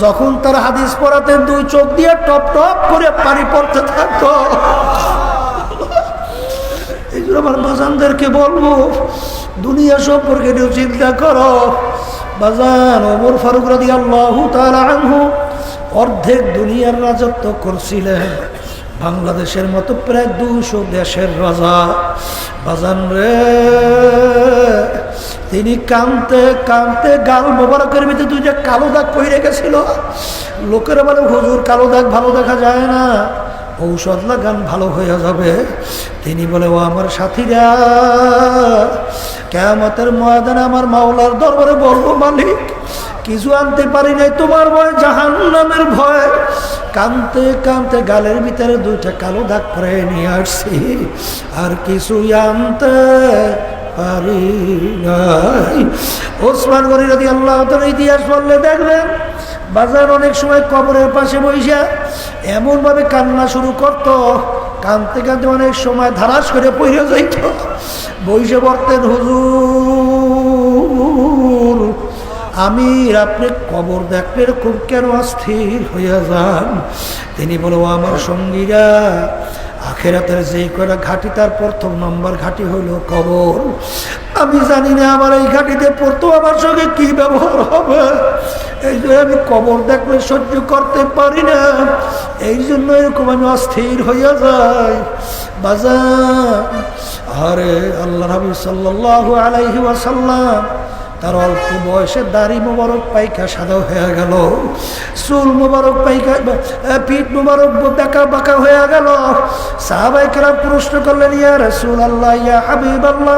যখন তারা হাদিস পড়াতেন দুই চোখ দিয়ে টপ টপ করে পানি পড়তে থাকতো। এই জন্য আমার বাজানদেরকে বলবো, দুনিয়া সম্পর্কে একটু চিন্তা করো। বাজান ওমর ফারুক রাদিয়াল্লাহু তাআলা আনহু অর্ধেক দুনিয়ার রাজত্ব করছিলেন, বাংলাদেশের মতো প্রায় 200 দেশের রাজা। বাজান রে, তিনি কাঁদতে কাঁদতে গাল মোবারকের ভিতরে দুইটা কালো দাগ পড়ে গেছিল। লোকেরা বলে হুজুর কালো দাগ ভালো দেখা যায় না, ঔষধ লাগান ভালো হয়ে যাবে। তিনি বলে ও আমার সাথীরা, কিয়ামতের ময়দানে আমার মাওলার দরবারে বলবো, মালিক কিছু আনতে পারি নাই, তোমার ভয়, জাহান্নামের ভয়। কাঁদতে কাঁদতে গালের ভিতরে দুইটা কালো দাগ পরে নিয়ে আসছি, আর কিছু আনতে পারি নাই। ওসমান গনি রাদিয়াল্লাহু তাআলা ইতিহাস পড়লে দেখবেন, বাজার অনেক সময় কবরের পাশে বইসা এমনভাবে কান্না শুরু করত, কাঁদতে কাঁদতে অনেক সময় ধারাস করে পড়ে যাইত। বইসে পড়তেন, হুজুর আমি আপনি কবর দেখলে এরকম কেন অস্থির হইয়া যান? তিনি বলো, আমার সঙ্গীরা, আখেরাতের যে কয়টা ঘাঁটি তার প্রথম নম্বর ঘাঁটি হইল কবর। আমি জানি না আমার এই ঘাঁটিতে পড়তো আমার সঙ্গে কি ব্যবহার হবে, এই জন্য আমি কবর দেখলে সহ্য করতে পারি না, এই জন্য এরকম আমি অস্থির হইয়া যাই। বাজার, আরে আল্লাহ নবী সাল্লাল্লাহু আলাইহি ওয়াসাল্লাম তার অল্প বয়সে দাড়ি মোবারক পাইকা সাদা হয়ে গেল, চুল মোবারক পাইকা, পিঠ মোবারক বেঁকা বাঁকা হয়ে গেল। সাহাবায়ে কেরাম প্রশ্ন করলেন, ইয়া রাসূলুল্লাহ, ইয়া হাবিবাল্লাহ,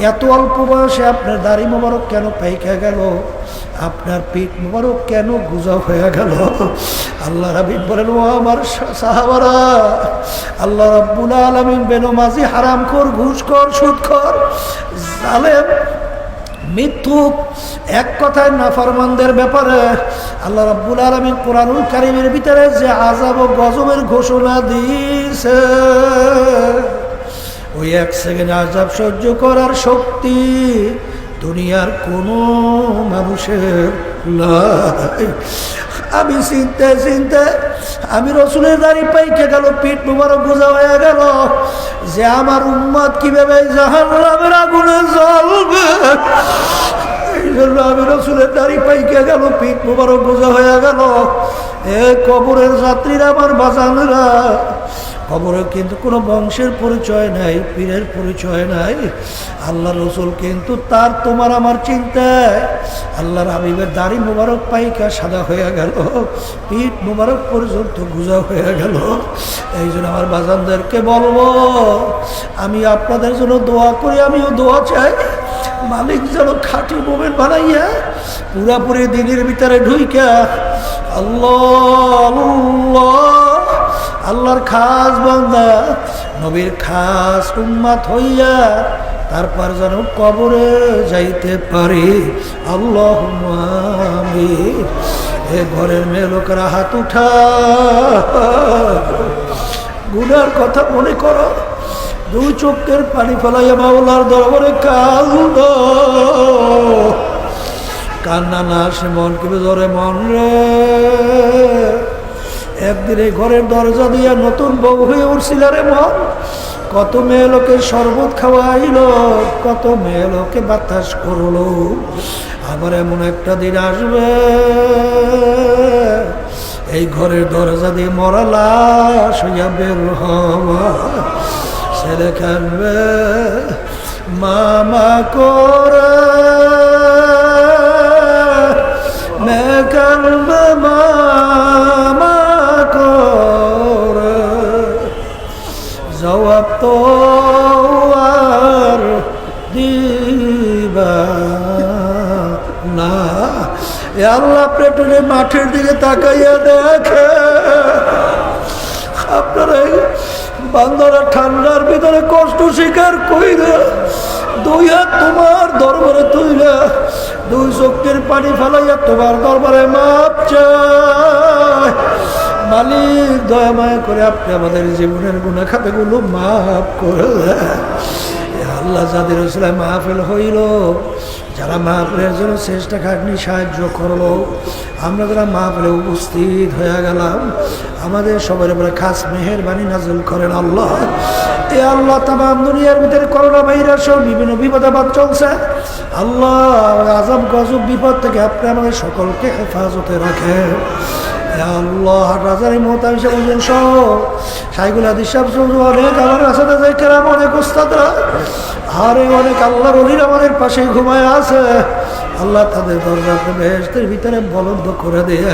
এত অল্প বয়সে আপনার দাড়ি মোবারক কেন পাইকা গেল, আপনার পিঠ মোবারক কেন গুজা হয়ে গেল? আল্লাহ হাবিব বলেন, ও আমার সাহাবারা, আল্লাহ রাব্বুল আলামিন বেনমাজি, হারামখোর, ঘুষখোর, সুদখোর, জালেম, মিথ্যুক, এক কথায় নাফরমানদের ব্যাপারে আল্লাহ রাব্বুল আলামিন কোরআনুল কারীমের ভিতরে যে আযাব ও গজবের ঘোষণা দিয়েছে, ওই এক সেকেন্ড আযাব সহ্য করার শক্তি দুনিয়ার কোনো মানুষের নাই। আমি চিনতে চিনতে আমি রসুলের দাড়ি পাইকে গেল, পিঠ মোবারক গোজা হয়ে গেল, যে আমার উম্মত কিভাবে জাহান্নামের আগুনে জ্বলবে, এই জন্য আমি রসুলের দাড়ি পাইকে গেল, পিঠ মোবারক গোজা হয়ে গেল। এ কবরের যাত্রীরা, আমার বাজানেরা, কবরে কিন্তু কোনো বংশের পরিচয় নাই, পীরের পরিচয় নাই। আল্লাহ রসুল কিন্তু তার তোমার আমার চিন্তায় আল্লাহর হাবিবের দাড়ি মোবারক পাইকা সাদা হয়ে গেল, পিঠ মোবারক পর্যন্ত গুজা হয়ে গেল। এই জন্য আমার বাজানদেরকে বলবো, আমি আপনাদের জন্য দোয়া করি, আমিও দোয়া চাই, মালিক যেন খাঁটি মোমেন বানাইয়া পুরাপুরি দিনের ভিতরে ঢুইকা আল্লাহ আল্লাহর খাস বান্দা, নবীর খাস উম্মত হইয়া তারপর যেন কবরে যাইতে পারি। আল্লাহুম্মা আমিন। এ ঘরের মেয়ে লোকেরা হাত উঠা, গুনার কথা মনে করো, দুই চোখের পানি ফেলাইয়া মাওলার দরবারে কাঁদো। কান্না না আসে মন কি ধরে মন রে। একদিন এই ঘরের দরজা দিয়া নতুন বউ হয়ে উঠছিল রে মন, কত মেয়ে লোকে শরবত খাওয়াইল, কত মেয়ে লোকে বাতাস করলো। আবার এমন একটা দিন আসবে এই ঘরের দরজা দিয়ে মরা লাশ হইয়া বের হওয়া, ছেলে কানবে মামা করে, মেয়ে কানবে মামা করে, জবাব তো আর দিবা না। এ আল্লাহ পেটুনে মাঠের দিকে তাকাইয়া দেখে আপনারা বান্দারা ঠান্ডার ভিতরে কষ্ট স্বীকার কইরা দুই হাত তোমার দরবারে তুইলা দুই চোখের পানি ফেলাইয়া তোমার দরবারে মাপ চায়। মালিক দয়া মায়া করে আপনি আমাদের জীবনের গুনাহ খাতাগুলো মাফ করে দেন। আল্লাহ যাদের উসিলায় মাহফিল হইল, যারা মাহফিলের জন্য চেষ্টা খাটনি সাহায্য করলো, আমরা যারা মাহফিলে উপস্থিত হয়ে গেলাম, আমাদের সবার উপরে খাস মেহেরবানি নাযিল করেন আল্লাহ। এ আল্লাহ তামাম দুনিয়ার ভিতরে করোনা ভাইরাস সহ বিভিন্ন বিপদাবাদ চলছে, আল্লাহ আজব গজব বিপদ থেকে আপনি আমাদের সকলকে হেফাজতে রাখেন। আল্লাহ রাজারি মোহতাম হিসেবে সহ সাইগুল হাদিস অনেক আমার রাসাদা যাই কেরাম অনেক ওস্তাদরা আরে অনেক আল্লাহর ওলির আমাদের পাশে ঘুমায় আছে, আল্লাহ তাদের দরজা বেহেশতের ভিতরে বলন্দ করে দিয়ে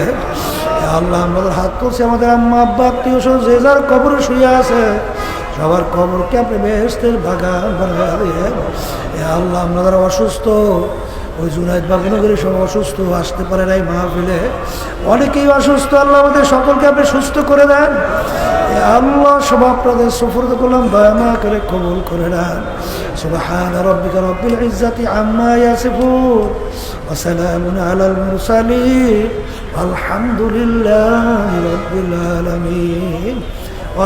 আল্লাহ আমাদের হাত করছে, আমাদের আম্মা আব্বা আত্মীয় সহ যে যার কবরে শুয়ে আছে সবার কবরকে আপনি বেহেশতের বাগান বানিয়ে দিয়ে আল্লাহ আমাদের অসুস্থ ওই জুনাইদ বাবুনগরী সব অসুস্থ আসতে পারে নাই মাহফিলে, অনেকেই অসুস্থ, আল্লাহ আমাদের সকলকে আপনি সুস্থ করে দেন। আল্লাহ সব আপনাদের সুফরদ করলাম, দয়া মায়া করে কবুল করে নেন। সুবহান রাব্বিকা রাব্বিল ইজ্জাতি আম্মা ইয়াসিফুন ওয়া সালামুন আলাল মুরসালিন আলহামদুলিল্লাহি রাব্বিল আলামিন।